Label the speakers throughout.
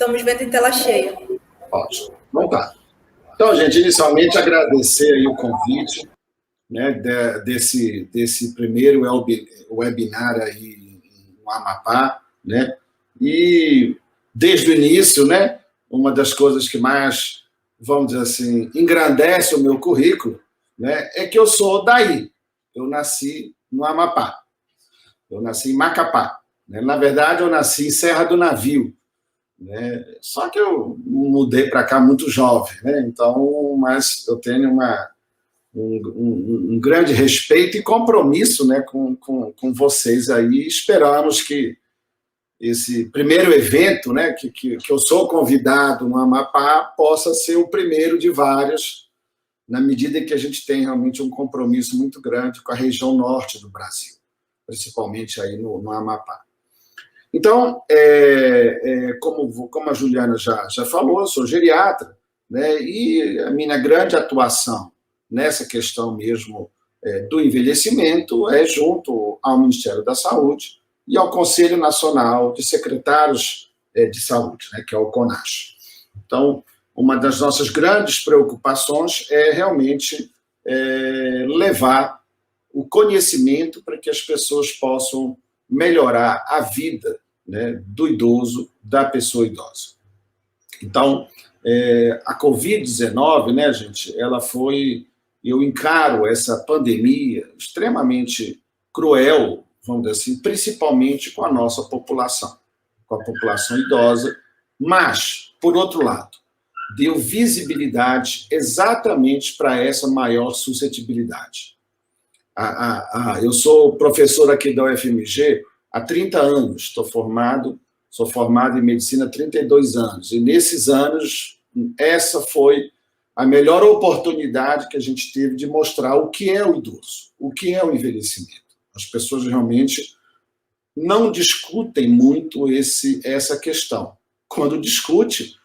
Speaker 1: Estamos vendo em tela cheia.
Speaker 2: Ótimo. Vamos lá. Então, gente, inicialmente agradecer aí o convite, né, desse primeiro webinar aí no Amapá, né? E desde o início, né, uma das coisas que mais, vamos dizer assim, engrandece o meu currículo, né, é que eu sou daí. Eu nasci no Amapá. Eu nasci em Macapá. Né? Na verdade, eu nasci em Serra do Navio. Né? Só que eu mudei para cá muito jovem, né? Então, mas eu tenho um grande respeito e compromisso, né, com vocês aí. Esperamos que esse primeiro evento, né, que eu sou convidado no Amapá, possa ser o primeiro de vários, na medida em que a gente tem realmente um compromisso muito grande com a região norte do Brasil, principalmente aí no Amapá. Então, como a Juliana já falou, eu sou geriatra, né, e a minha grande atuação nessa questão mesmo do envelhecimento é junto ao Ministério da Saúde e ao Conselho Nacional de Secretários de Saúde, né, que é o CONAS. Então, uma das nossas grandes preocupações é realmente levar o conhecimento para que as pessoas possam melhorar a vida, né, do idoso, da pessoa idosa. Então, a Covid-19, né, gente, eu encaro essa pandemia extremamente cruel, vamos dizer assim, principalmente com a nossa população, com a população idosa, mas, por outro lado, deu visibilidade exatamente para essa maior suscetibilidade. Eu sou professor aqui da UFMG há 30 anos, sou formado em medicina há 32 anos, e nesses anos, essa foi a melhor oportunidade que a gente teve de mostrar o que é o idoso, o que é o envelhecimento. As pessoas realmente não discutem muito essa questão. Quando discute,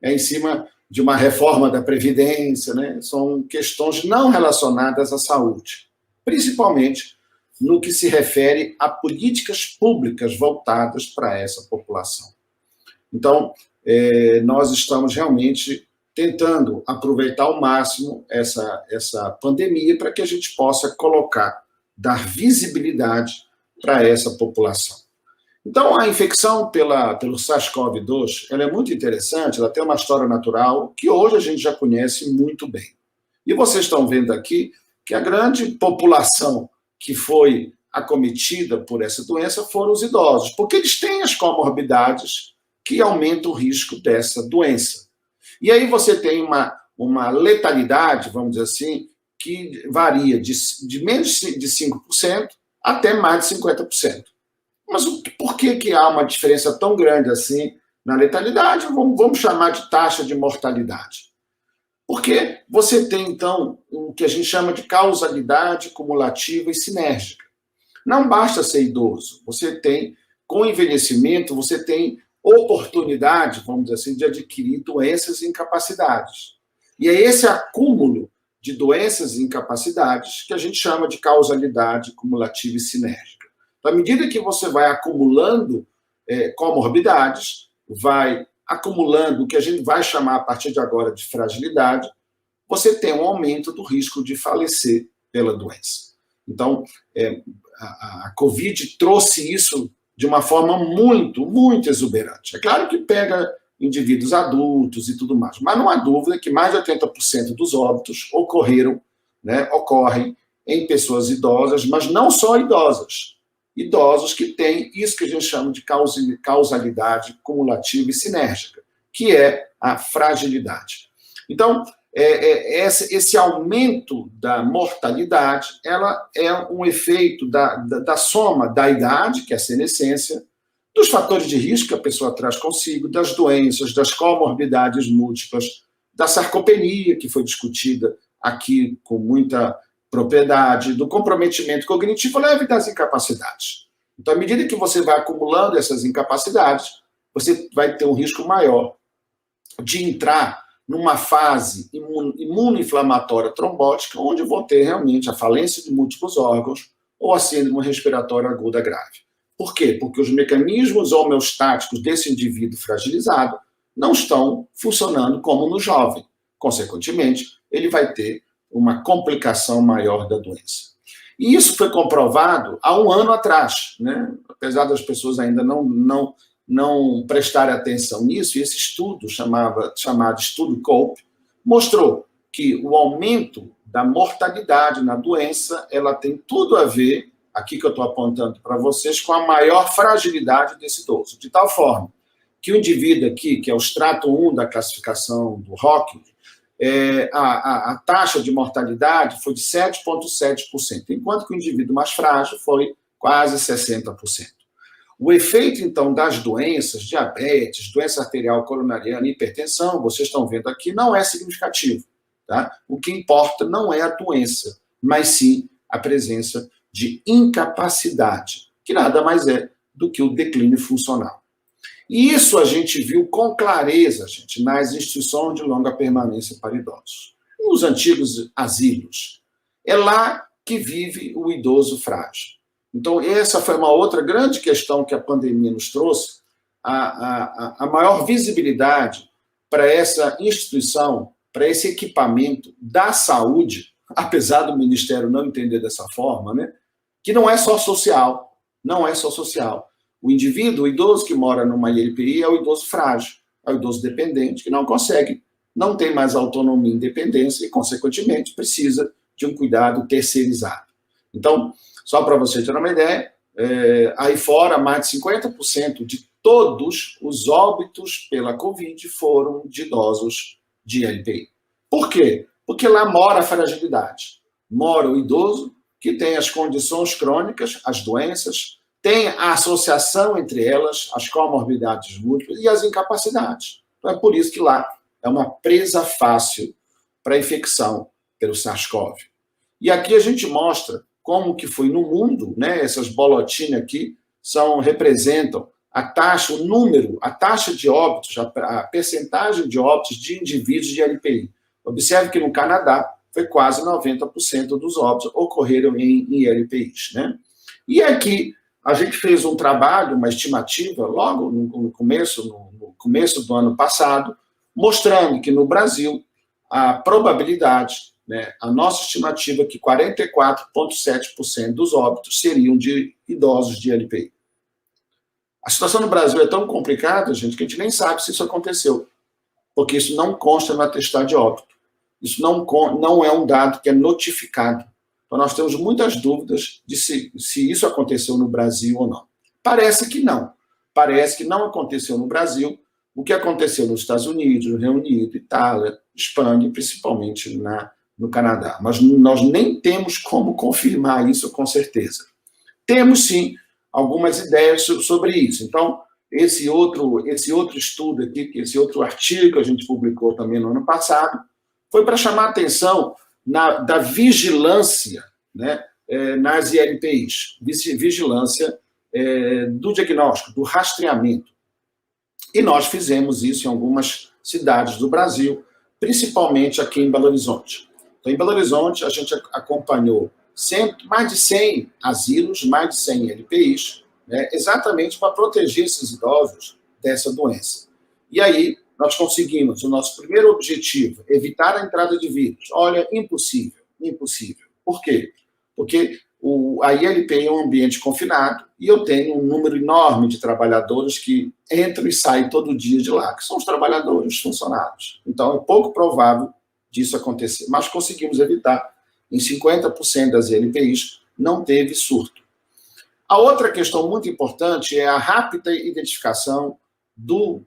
Speaker 2: é em cima de uma reforma da Previdência, né? São questões não relacionadas à saúde, principalmente no que se refere a políticas públicas voltadas para essa população. Então, nós estamos realmente tentando aproveitar ao máximo essa pandemia para que a gente possa dar visibilidade para essa população. Então, a infecção pelo SARS-CoV-2, ela é muito interessante, ela tem uma história natural que hoje a gente já conhece muito bem. E vocês estão vendo aqui que a grande população que foi acometida por essa doença foram os idosos, porque eles têm as comorbidades que aumentam o risco dessa doença. E aí você tem uma letalidade, vamos dizer assim, que varia de menos de 5% até mais de 50%. Mas por que há uma diferença tão grande assim na letalidade? Vamos chamar de taxa de mortalidade. Porque você tem, então, o que a gente chama de causalidade cumulativa e sinérgica. Não basta ser idoso. Com o envelhecimento, você tem oportunidade, vamos dizer assim, de adquirir doenças e incapacidades. E é esse acúmulo de doenças e incapacidades que a gente chama de causalidade cumulativa e sinérgica. Então, à medida que você vai acumulando comorbidades, vai acumulando o que a gente vai chamar a partir de agora de fragilidade, você tem um aumento do risco de falecer pela doença. Então, a Covid trouxe isso de uma forma muito, muito exuberante. É claro que pega indivíduos adultos e tudo mais, mas não há dúvida que mais de 80% dos óbitos ocorrem em pessoas idosas, mas não só idosas. Idosos que têm isso que a gente chama de causalidade cumulativa e sinérgica, que é a fragilidade. Então, esse aumento da mortalidade, ela é um efeito da soma da idade, que é a senescência, dos fatores de risco que a pessoa traz consigo, das doenças, das comorbidades múltiplas, da sarcopenia, que foi discutida aqui com muita propriedade, do comprometimento cognitivo leve e das incapacidades. Então, à medida que você vai acumulando essas incapacidades, você vai ter um risco maior de entrar numa fase imunoinflamatória trombótica, onde vou ter realmente a falência de múltiplos órgãos ou a síndrome respiratória aguda grave. Por quê? Porque os mecanismos homeostáticos desse indivíduo fragilizado não estão funcionando como no jovem. Consequentemente, ele vai ter uma complicação maior da doença. E isso foi comprovado há um ano atrás, né? Apesar das pessoas ainda não prestarem atenção nisso, esse estudo, chamado Estudo COPE, mostrou que o aumento da mortalidade na doença, ela tem tudo a ver, aqui que eu estou apontando para vocês, com a maior fragilidade desse idoso, de tal forma que o indivíduo aqui, que é o extrato 1 da classificação do Hawking, a taxa de mortalidade foi de 7,7%, enquanto que o indivíduo mais frágil foi quase 60%. O efeito, então, das doenças, diabetes, doença arterial coronariana, hipertensão, vocês estão vendo aqui, não é significativo. Tá? O que importa não é a doença, mas sim a presença de incapacidade, que nada mais é do que o declínio funcional. E isso a gente viu com clareza, gente, nas instituições de longa permanência para idosos. Nos antigos asilos. É lá que vive o idoso frágil. Então, essa foi uma outra grande questão que a pandemia nos trouxe, a maior visibilidade para essa instituição, para esse equipamento da saúde, apesar do Ministério não entender dessa forma, né, que não é só social, não é só social. O indivíduo, o idoso que mora numa ILPI é o idoso frágil, é o idoso dependente, que não consegue, não tem mais autonomia e independência e, consequentemente, precisa de um cuidado terceirizado. Então, só para você ter uma ideia, aí fora, mais de 50% de todos os óbitos pela Covid foram de idosos de ILPI. Por quê? Porque lá mora a fragilidade. Mora o idoso que tem as condições crônicas, as doenças, tem a associação entre elas, as comorbidades múltiplas e as incapacidades. Então, é por isso que lá é uma presa fácil para a infecção pelo SARS-CoV. E aqui a gente mostra como que foi no mundo, né? Essas bolotinhas aqui representam a taxa, o número, a taxa de óbitos, a percentagem de óbitos de indivíduos de ILPI. Observe que no Canadá foi quase 90% dos óbitos ocorreram em ILPIs, né? E aqui a gente fez um trabalho, uma estimativa, logo no começo do ano passado, mostrando que no Brasil a probabilidade, né, a nossa estimativa é que 44,7% dos óbitos seriam de idosos de ILPI. A situação no Brasil é tão complicada, gente, que a gente nem sabe se isso aconteceu, porque isso não consta no atestado de óbito. Isso não é um dado que é notificado. Então, nós temos muitas dúvidas de se isso aconteceu no Brasil ou não. Parece que não. Parece que não aconteceu no Brasil o que aconteceu nos Estados Unidos, no Reino Unido, Itália, Espanha e principalmente no Canadá. Mas nós nem temos como confirmar isso com certeza. Temos, sim, algumas ideias sobre isso. Então, esse outro estudo aqui, esse outro artigo que a gente publicou também no ano passado, foi para chamar a atenção da vigilância, né, nas ILPIs, vigilância do diagnóstico, do rastreamento. E nós fizemos isso em algumas cidades do Brasil, principalmente aqui em Belo Horizonte. Então, em Belo Horizonte, a gente acompanhou mais de 100 asilos, mais de 100 ILPIs, né, exatamente para proteger esses idosos dessa doença. E aí, nós conseguimos o nosso primeiro objetivo, evitar a entrada de vírus. Olha, impossível, impossível. Por quê? Porque a ILPI é um ambiente confinado e eu tenho um número enorme de trabalhadores que entram e saem todo dia de lá, que são os trabalhadores, os funcionários. Então, é pouco provável disso acontecer. Mas conseguimos evitar. Em 50% das ILPIs não teve surto. A outra questão muito importante é a rápida identificação do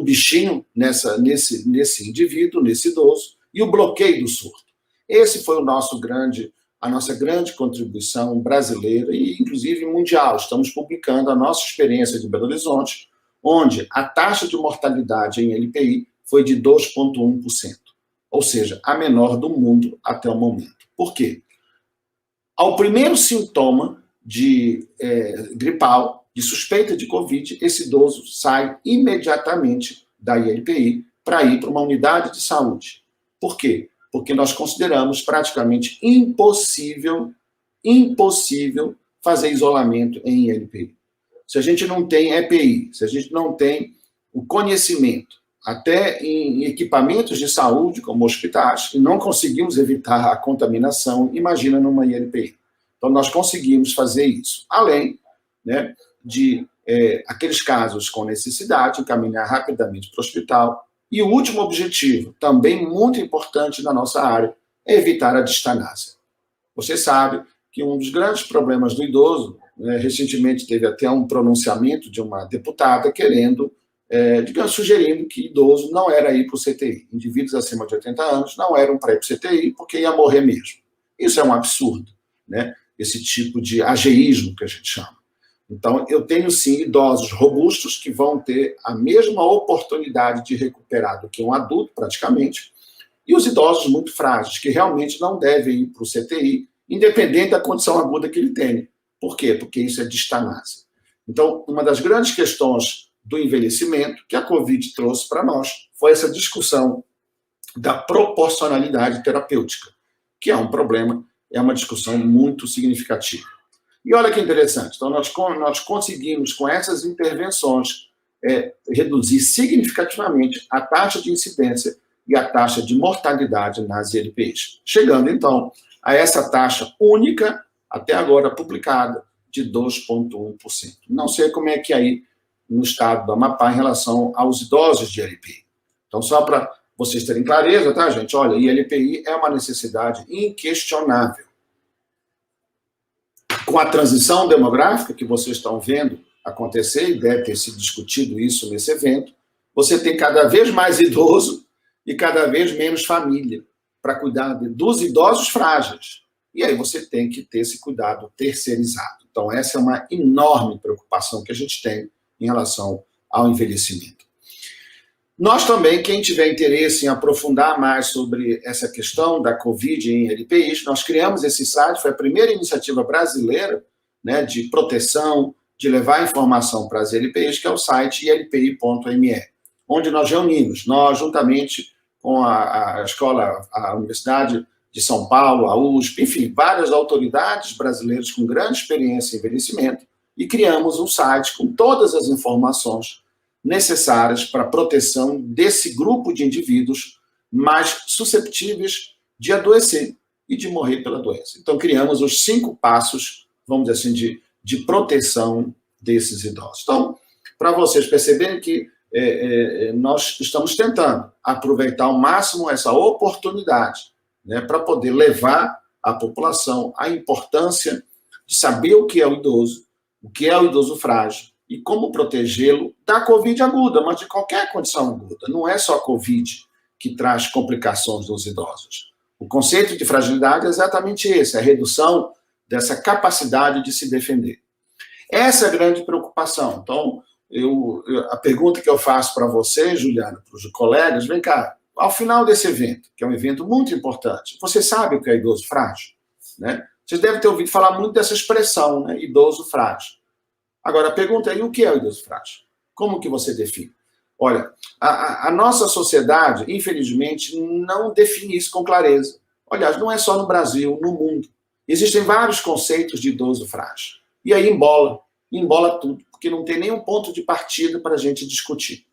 Speaker 2: bichinho nesse indivíduo, nesse idoso, e o bloqueio do surto. Esse foi a nossa grande contribuição brasileira e, inclusive, mundial. Estamos publicando a nossa experiência de Belo Horizonte, onde a taxa de mortalidade em LPI foi de 2,1%, ou seja, a menor do mundo até o momento. Por quê? Ao primeiro sintoma de gripal, de suspeita de Covid, esse idoso sai imediatamente da ILPI para ir para uma unidade de saúde. Por quê? Porque nós consideramos praticamente impossível fazer isolamento em ILPI. Se a gente não tem EPI, se a gente não tem o conhecimento, até em equipamentos de saúde, como hospitais, e não conseguimos evitar a contaminação, imagina numa ILPI. Então, nós conseguimos fazer isso. Além, né, de aqueles casos com necessidade, encaminhar rapidamente para o hospital. E o último objetivo, também muito importante na nossa área, é evitar a distanásia. Você sabe que um dos grandes problemas do idoso, né, recentemente teve até um pronunciamento de uma deputada querendo, digamos, sugerindo que idoso não era ir para o CTI. Indivíduos acima de 80 anos não eram para ir para o CTI porque ia morrer mesmo. Isso é um absurdo, né? Esse tipo de ageísmo que a gente chama. Então, eu tenho, sim, idosos robustos que vão ter a mesma oportunidade de recuperar do que um adulto, praticamente, e os idosos muito frágeis, que realmente não devem ir para o CTI, independente da condição aguda que ele tenha. Por quê? Porque isso é distanase. Então, uma das grandes questões do envelhecimento que a Covid trouxe para nós foi essa discussão da proporcionalidade terapêutica, que é um problema, é uma discussão muito significativa. E olha que interessante, então nós conseguimos, com essas intervenções, reduzir significativamente a taxa de incidência e a taxa de mortalidade nas ILPs, chegando, então, a essa taxa única, até agora publicada, de 2,1%. Não sei como é que é aí no estado do Amapá em relação aos idosos de ILPI. Então, só para vocês terem clareza, tá, gente? Olha, ILPI é uma necessidade inquestionável. Com a transição demográfica que vocês estão vendo acontecer, e deve ter sido discutido isso nesse evento, você tem cada vez mais idoso e cada vez menos família para cuidar dos idosos frágeis. E aí você tem que ter esse cuidado terceirizado. Então, essa é uma enorme preocupação que a gente tem em relação ao envelhecimento. Nós também, quem tiver interesse em aprofundar mais sobre essa questão da Covid em LPIs, nós criamos esse site, foi a primeira iniciativa brasileira, né, de proteção, de levar informação para as LPIs, que é o site ilpi.me, onde nós reunimos, nós juntamente com a escola, a Universidade de São Paulo, a USP, enfim, várias autoridades brasileiras com grande experiência em envelhecimento, e criamos um site com todas as informações necessárias para a proteção desse grupo de indivíduos mais susceptíveis de adoecer e de morrer pela doença. Então, criamos os 5 passos, vamos dizer assim, de proteção desses idosos. Então, para vocês perceberem que nós estamos tentando aproveitar ao máximo essa oportunidade, né, para poder levar à população a importância de saber o que é o idoso frágil, e como protegê-lo da Covid aguda, mas de qualquer condição aguda. Não é só a Covid que traz complicações nos idosos. O conceito de fragilidade é exatamente esse, a redução dessa capacidade de se defender. Essa é a grande preocupação. Então, a pergunta que eu faço para você, Juliana, para os colegas, vem cá, ao final desse evento, que é um evento muito importante, você sabe o que é idoso frágil? Né? Vocês devem ter ouvido falar muito dessa expressão, né? Idoso frágil. Agora, a pergunta é, o que é o idoso frágil? Como que você define? Olha, a nossa sociedade, infelizmente, não define isso com clareza. Aliás, não é só no Brasil, no mundo. Existem vários conceitos de idoso frágil. E aí embola tudo, porque não tem nenhum ponto de partida para a gente discutir.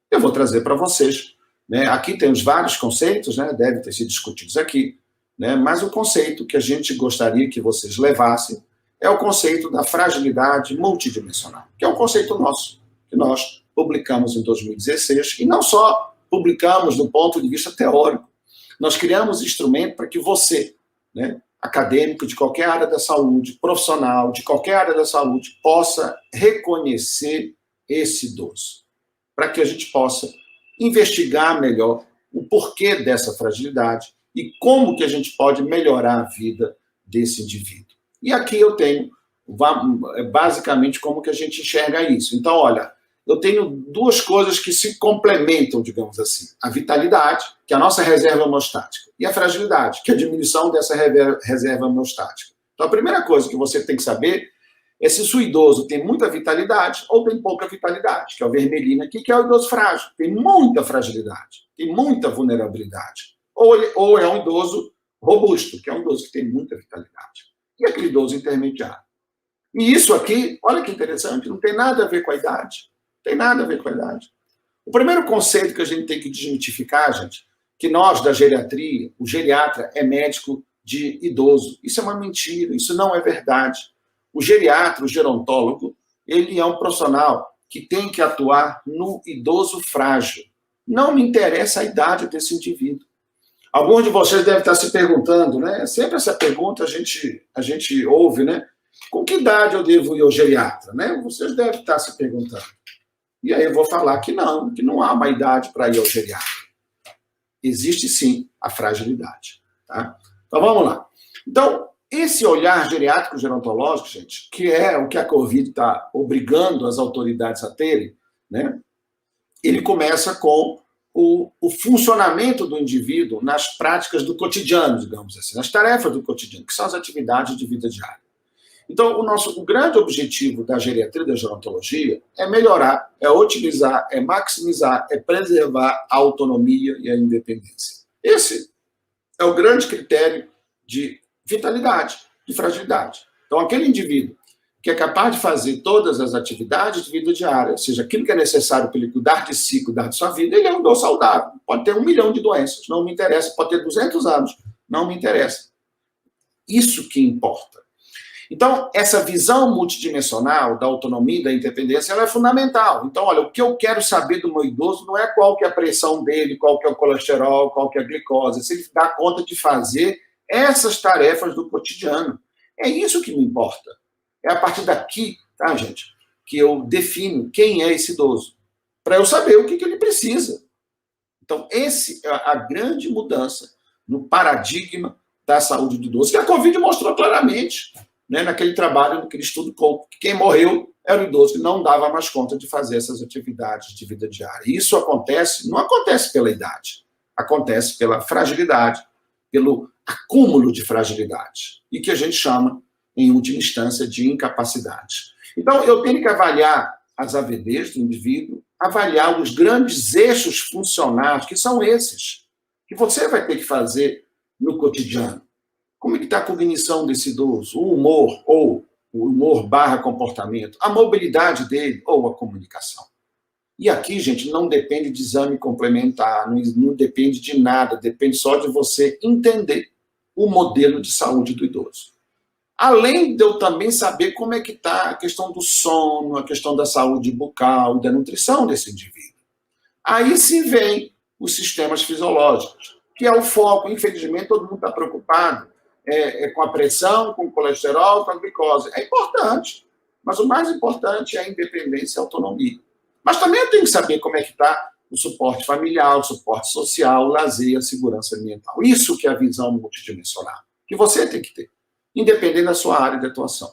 Speaker 2: Eu vou trazer para vocês, né? Aqui temos vários conceitos, né? Devem ter sido discutidos aqui, né? Mas o conceito que a gente gostaria que vocês levassem é o conceito da fragilidade multidimensional, que é um conceito nosso, que nós publicamos em 2016, e não só publicamos do ponto de vista teórico, nós criamos instrumento para que você, né, acadêmico de qualquer área da saúde, profissional de qualquer área da saúde, possa reconhecer esse idoso, para que a gente possa investigar melhor o porquê dessa fragilidade e como que a gente pode melhorar a vida desse indivíduo. E aqui eu tenho, basicamente, como que a gente enxerga isso. Então, olha, eu tenho 2 coisas que se complementam, digamos assim. A vitalidade, que é a nossa reserva hemostática, e a fragilidade, que é a diminuição dessa reserva hemostática. Então, a primeira coisa que você tem que saber é se o seu idoso tem muita vitalidade ou tem pouca vitalidade, que é o vermelhinho aqui, que é o idoso frágil. Tem muita fragilidade, tem muita vulnerabilidade. Ou é um idoso robusto, que é um idoso que tem muita vitalidade. E aquele idoso intermediário. E isso aqui, olha que interessante, não tem nada a ver com a idade. Tem nada a ver com a idade. O primeiro conceito que a gente tem que desmitificar, gente, que nós, da geriatria, o geriatra é médico de idoso. Isso é uma mentira, isso não é verdade. O geriatra, o gerontólogo, ele é um profissional que tem que atuar no idoso frágil. Não me interessa a idade desse indivíduo. Alguns de vocês devem estar se perguntando, né? Sempre essa pergunta a gente ouve, né? Com que idade eu devo ir ao geriatra, né? Vocês devem estar se perguntando. E aí eu vou falar que não há uma idade para ir ao geriatra. Existe sim a fragilidade, tá? Então vamos lá. Então, esse olhar geriátrico gerontológico, gente, que é o que a Covid está obrigando as autoridades a terem, né? Ele começa com o funcionamento do indivíduo nas práticas do cotidiano, digamos assim, nas tarefas do cotidiano, que são as atividades de vida diária. Então, o grande objetivo da geriatria e da gerontologia é melhorar, é otimizar, é maximizar, é preservar a autonomia e a independência. Esse é o grande critério de vitalidade, de fragilidade. Então, aquele indivíduo que é capaz de fazer todas as atividades de vida diária, ou seja, aquilo que é necessário para ele cuidar de si, cuidar de sua vida, ele é um idoso saudável. Pode ter 1 milhão de doenças, não me interessa. Pode ter 200 anos, não me interessa. Isso que importa. Então, essa visão multidimensional da autonomia e da independência, ela é fundamental. Então, olha, o que eu quero saber do meu idoso não é qual que é a pressão dele, qual que é o colesterol, qual que é a glicose, se ele dá conta de fazer essas tarefas do cotidiano. É isso que me importa. É a partir daqui, tá, gente, que eu defino quem é esse idoso, para eu saber o que ele precisa. Então, essa é a grande mudança no paradigma da saúde do idoso, que a Covid mostrou claramente, né, naquele trabalho, naquele estudo, que quem morreu era o idoso que não dava mais conta de fazer essas atividades de vida diária. E isso não acontece pela idade, acontece pela fragilidade, pelo acúmulo de fragilidade, e que a gente chama, em última instância, de incapacidade. Então, eu tenho que avaliar as AVDs do indivíduo, avaliar os grandes eixos funcionais, que são esses, que você vai ter que fazer no cotidiano. Como é que está a cognição desse idoso? O humor, ou o humor / comportamento, a mobilidade dele, ou a comunicação. E aqui, gente, não depende de exame complementar, não depende de nada, depende só de você entender o modelo de saúde do idoso. Além de eu também saber como é que está a questão do sono, a questão da saúde bucal, da nutrição desse indivíduo. Aí sim vem os sistemas fisiológicos, que é o foco. Infelizmente, todo mundo está preocupado com a pressão, com o colesterol, com a glicose. É importante, mas o mais importante é a independência e a autonomia. Mas também eu tenho que saber como é que está o suporte familiar, o suporte social, o lazer, a segurança ambiental. Isso que é a visão multidimensional, que você tem que ter, independente da sua área de atuação.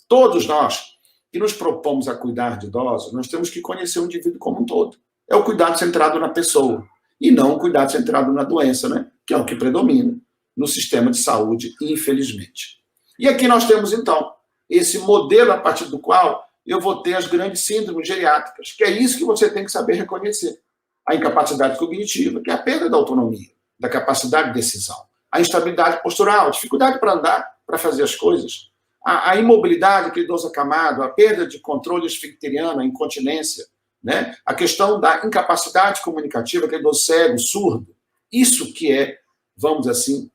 Speaker 2: Todos nós que nos propomos a cuidar de idosos, nós temos que conhecer o indivíduo como um todo. É o cuidado centrado na pessoa, e não o cuidado centrado na doença, né? Que é o que predomina no sistema de saúde, infelizmente. E aqui nós temos, então, esse modelo a partir do qual eu vou ter as grandes síndromes geriátricas, que é isso que você tem que saber reconhecer. A incapacidade cognitiva, que é a perda da autonomia, da capacidade de decisão. A instabilidade postural, a dificuldade para andar, para fazer as coisas. A imobilidade, aquele idoso acamado, a perda de controle esfincteriano, a incontinência, né? A questão da incapacidade comunicativa, aquele idoso cego, surdo. Isso que é, vamos assim,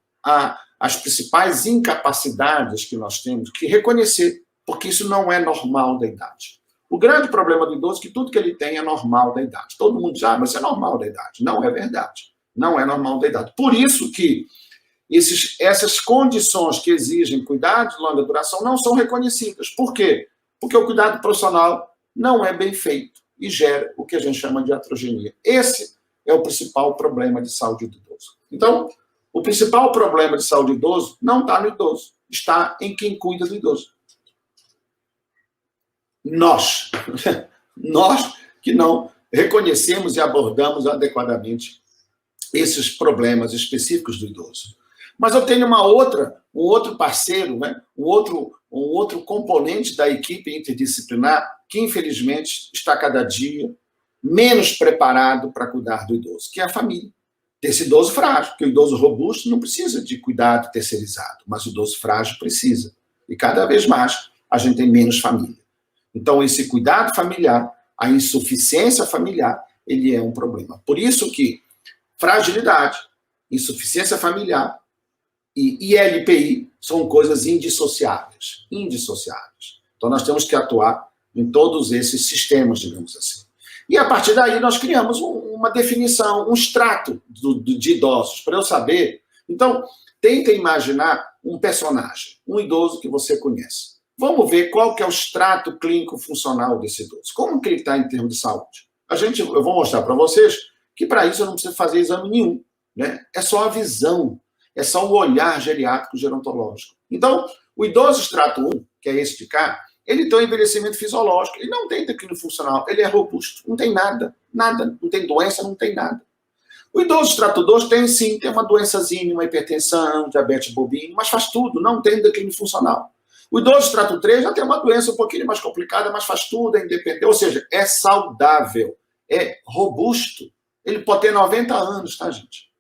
Speaker 2: as principais incapacidades que nós temos que reconhecer, porque isso não é normal da idade. O grande problema do idoso é que tudo que ele tem é normal da idade. Todo mundo diz, mas isso é normal da idade. Não é verdade. Não é normal da idade. Por isso que essas condições que exigem cuidado de longa duração não são reconhecidas. Por quê? Porque o cuidado profissional não é bem feito e gera o que a gente chama de iatrogenia. Esse é o principal problema de saúde do idoso. Então, o principal problema de saúde do idoso não está no idoso, está em quem cuida do idoso. Nós que não reconhecemos e abordamos adequadamente esses problemas específicos do idoso. Mas eu tenho um outro parceiro, né? um outro componente da equipe interdisciplinar que, infelizmente, está cada dia menos preparado para cuidar do idoso, que é a família. Desse idoso frágil, porque o idoso robusto não precisa de cuidado terceirizado, mas o idoso frágil precisa. E cada vez mais a gente tem menos família. Então, esse cuidado familiar, a insuficiência familiar, ele é um problema. Por isso que fragilidade, insuficiência familiar e ILPI são coisas indissociáveis. Indissociáveis. Então, nós temos que atuar em todos esses sistemas, digamos assim. E, a partir daí, nós criamos uma definição, um extrato de idosos, para eu saber. Então, tenta imaginar um personagem, um idoso que você conhece. Vamos ver qual que é o extrato clínico funcional desse idoso. Como que ele está em termos de saúde? Eu vou mostrar para vocês que, para isso, eu não preciso fazer exame nenhum. Né? É só a visão, é só o olhar geriátrico gerontológico. Então, o idoso extrato 1, que é esse de cá, ele tem um envelhecimento fisiológico, ele não tem declínio funcional, ele é robusto, não tem nada, não tem doença, não tem nada. O idoso extrato 2 tem sim, tem uma doençazinha, uma hipertensão, diabetes bovino, mas faz tudo, não tem declínio funcional. O idoso extrato 3 já tem uma doença um pouquinho mais complicada, mas faz tudo, é independente, ou seja, é saudável, é robusto. Ele pode ter 90 anos, tá, gente?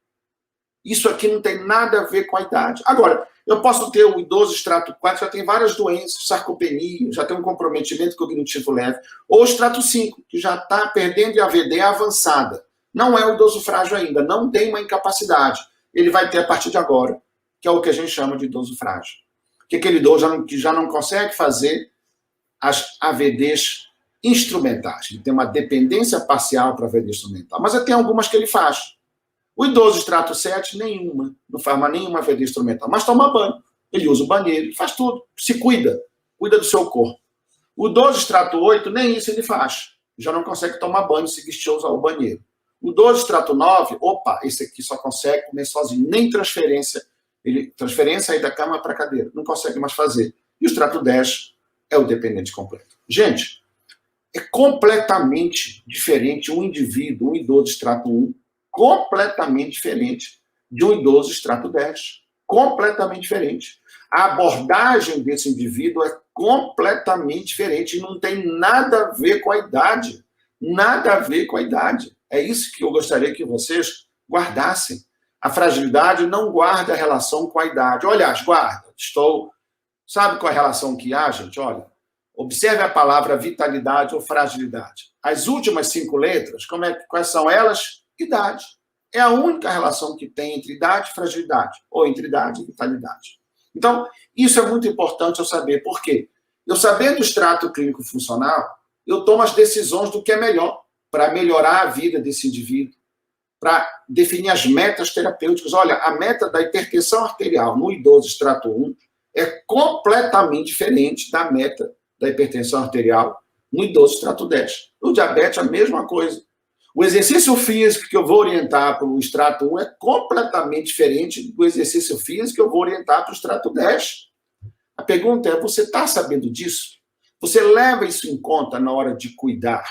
Speaker 2: Isso aqui não tem nada a ver com a idade. Agora, eu posso ter o idoso extrato 4, já tem várias doenças, sarcopenia, já tem um comprometimento cognitivo leve, ou o extrato 5, que já está perdendo AVD avançada. Não é o idoso frágil ainda, não tem uma incapacidade. Ele vai ter a partir de agora, que é o que a gente chama de idoso frágil. Que é aquele idoso que já não consegue fazer as AVDs instrumentais. Ele tem uma dependência parcial para a AVD instrumental, mas tem algumas que ele faz. O idoso extrato 7, nenhuma. Não faz mais nenhuma AVD instrumental, mas toma banho. Ele usa o banheiro, ele faz tudo. Se cuida do seu corpo. O idoso extrato 8, nem isso ele faz. Já não consegue tomar banho se vestir ou usar o banheiro. O idoso extrato 9, esse aqui só consegue comer sozinho, nem transferência. Transferência aí da cama para a cadeira, não consegue mais fazer. E o extrato 10 é o dependente completo. Gente, é completamente diferente um indivíduo, um idoso extrato 1, completamente diferente de um idoso extrato 10. Completamente diferente. A abordagem desse indivíduo é completamente diferente e não tem nada a ver com a idade. Nada a ver com a idade. É isso que eu gostaria que vocês guardassem. A fragilidade não guarda relação com a idade. Olha, guarda. Sabe qual é a relação que há, gente? Olha, observe a palavra vitalidade ou fragilidade. As últimas 5 letras, quais são elas? Idade. É a única relação que tem entre idade e fragilidade, ou entre idade e vitalidade. Então, isso é muito importante eu saber. Por quê? Eu sabendo o extrato clínico funcional, eu tomo as decisões do que é melhor para melhorar a vida desse indivíduo, para definir as metas terapêuticas. Olha, a meta da hipertensão arterial no idoso extrato 1 é completamente diferente da meta da hipertensão arterial no idoso extrato 10. No diabetes, a mesma coisa. O exercício físico que eu vou orientar para o extrato 1 é completamente diferente do exercício físico que eu vou orientar para o extrato 10. A pergunta é, você está sabendo disso? Você leva isso em conta na hora de cuidar,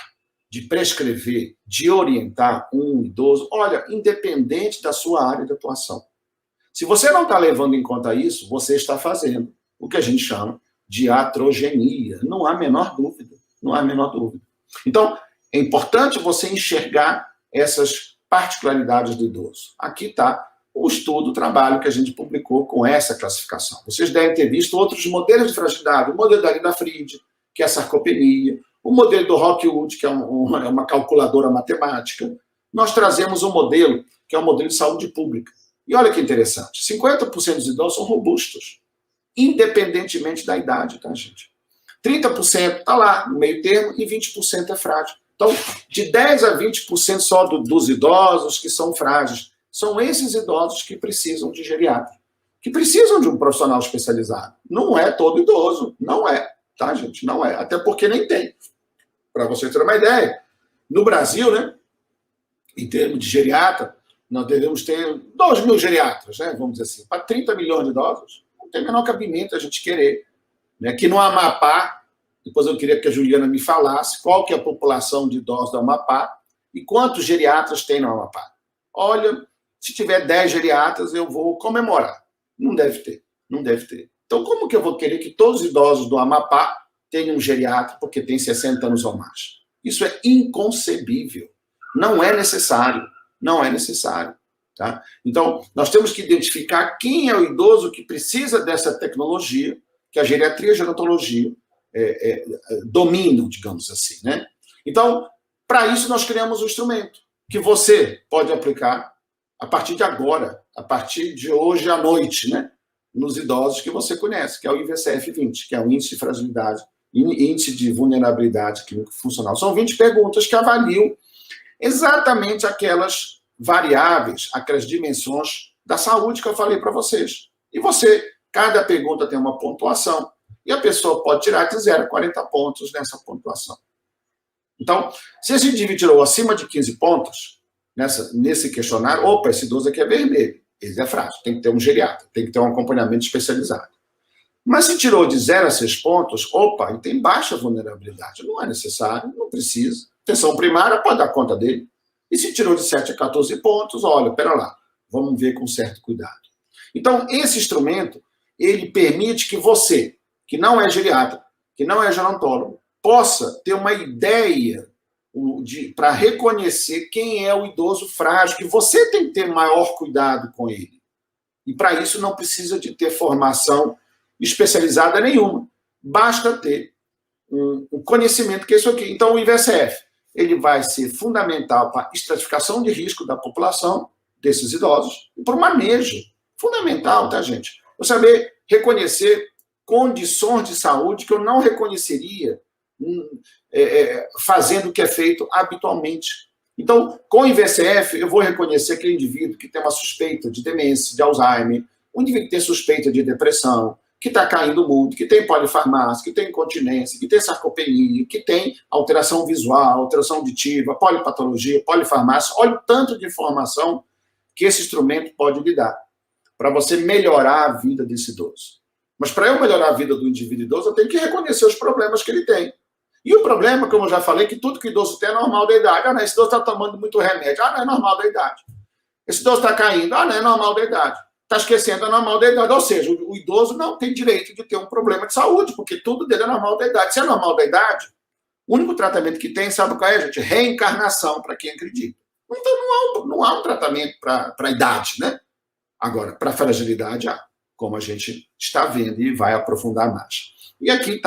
Speaker 2: de prescrever, de orientar um idoso? Olha, independente da sua área de atuação. Se você não está levando em conta isso, você está fazendo o que a gente chama de iatrogenia. Não há a menor dúvida. Não há a menor dúvida. Então, é importante você enxergar essas particularidades do idoso. Aqui está o estudo, o trabalho que a gente publicou com essa classificação. Vocês devem ter visto outros modelos de fragilidade, o modelo da Lida Fried, que é a sarcopenia, o modelo do Rockwood, que é uma calculadora matemática. Nós trazemos um modelo, que é o modelo de saúde pública. E olha que interessante, 50% dos idosos são robustos, independentemente da idade, tá, gente? 30% está lá, no meio termo, e 20% é frágil. Então, de 10% a 20% só dos idosos que são frágeis. São esses idosos que precisam de geriatra, que precisam de um profissional especializado. Não é todo idoso, não é, tá, gente? Não é, até porque nem tem. Para você ter uma ideia, no Brasil, né, em termos de geriatra, nós devemos ter 2.000 geriatras, né, vamos dizer assim, para 30 milhões de idosos. Não tem o menor cabimento a gente querer. Né, que no Amapá, depois eu queria que a Juliana me falasse qual que é a população de idosos do Amapá e quantos geriatras tem no Amapá. Olha, se tiver 10 geriatras, eu vou comemorar. Não deve ter, não deve ter. Então, como que eu vou querer que todos os idosos do Amapá tenham um geriatra porque tem 60 anos ou mais? Isso é inconcebível. Não é necessário. Não é necessário. Tá? Então, nós temos que identificar quem é o idoso que precisa dessa tecnologia que a geriatria e a gerontologia dominam, digamos assim. Né? Então, Para isso, nós criamos um instrumento que você pode aplicar a partir de agora, a partir de hoje à noite, né? Nos idosos que você conhece, que é o IVCF-20, que é o Índice de Fragilidade, Índice de Vulnerabilidade Clínica Funcional. São 20 perguntas que avaliam exatamente aquelas variáveis, aquelas dimensões da saúde que eu falei para vocês. E você, cada pergunta tem uma pontuação, e a pessoa pode tirar de 0 a 40 pontos nessa pontuação. Então, se esse indivíduo tirou acima de 15 pontos nesse questionário, opa, esse idoso aqui é vermelho, ele é frágil, tem que ter um geriatra, tem que ter um acompanhamento especializado. Mas se tirou de 0 a 6 pontos, opa, ele tem baixa vulnerabilidade, não é necessário, não precisa. Atenção primária pode dar conta dele. E se tirou de 7 a 14 pontos, olha, pera lá, vamos ver com certo cuidado. Então, esse instrumento, ele permite que você, que não é geriatra, que não é gerontólogo, possa ter uma ideia para reconhecer quem é o idoso frágil, que você tem que ter maior cuidado com ele. E para isso não precisa de ter formação especializada nenhuma. Basta ter um conhecimento que é isso aqui. Então, o IVCF, ele vai ser fundamental para a estratificação de risco da população, desses idosos, e para o manejo. Fundamental, tá, gente? Eu saber reconhecer condições de saúde que eu não reconheceria fazendo o que é feito habitualmente. Então, com o IVCF, eu vou reconhecer aquele indivíduo que tem uma suspeita de demência, de Alzheimer, um indivíduo que tem suspeita de depressão, que está caindo muito, que tem polifarmácia, que tem incontinência, que tem sarcopenia, que tem alteração visual, alteração auditiva, polipatologia, polifarmácia. Olha o tanto de informação que esse instrumento pode lhe dar para você melhorar a vida desse idoso. Mas para eu melhorar a vida do indivíduo idoso, eu tenho que reconhecer os problemas que ele tem. E o problema, como eu já falei, que tudo que o idoso tem é normal da idade. Ah, não, esse idoso está tomando muito remédio. Ah, não, é normal da idade. Esse idoso está caindo. Ah, não, é normal da idade. Está esquecendo, é normal da idade. Ou seja, o idoso não tem direito de ter um problema de saúde, porque tudo dele é normal da idade. Se é normal da idade, o único tratamento que tem, sabe qual é, gente? Reencarnação, para quem acredita. Então, não há um tratamento para a idade, né? Agora, para a fragilidade, há, como a gente está vendo e vai aprofundar mais. E aqui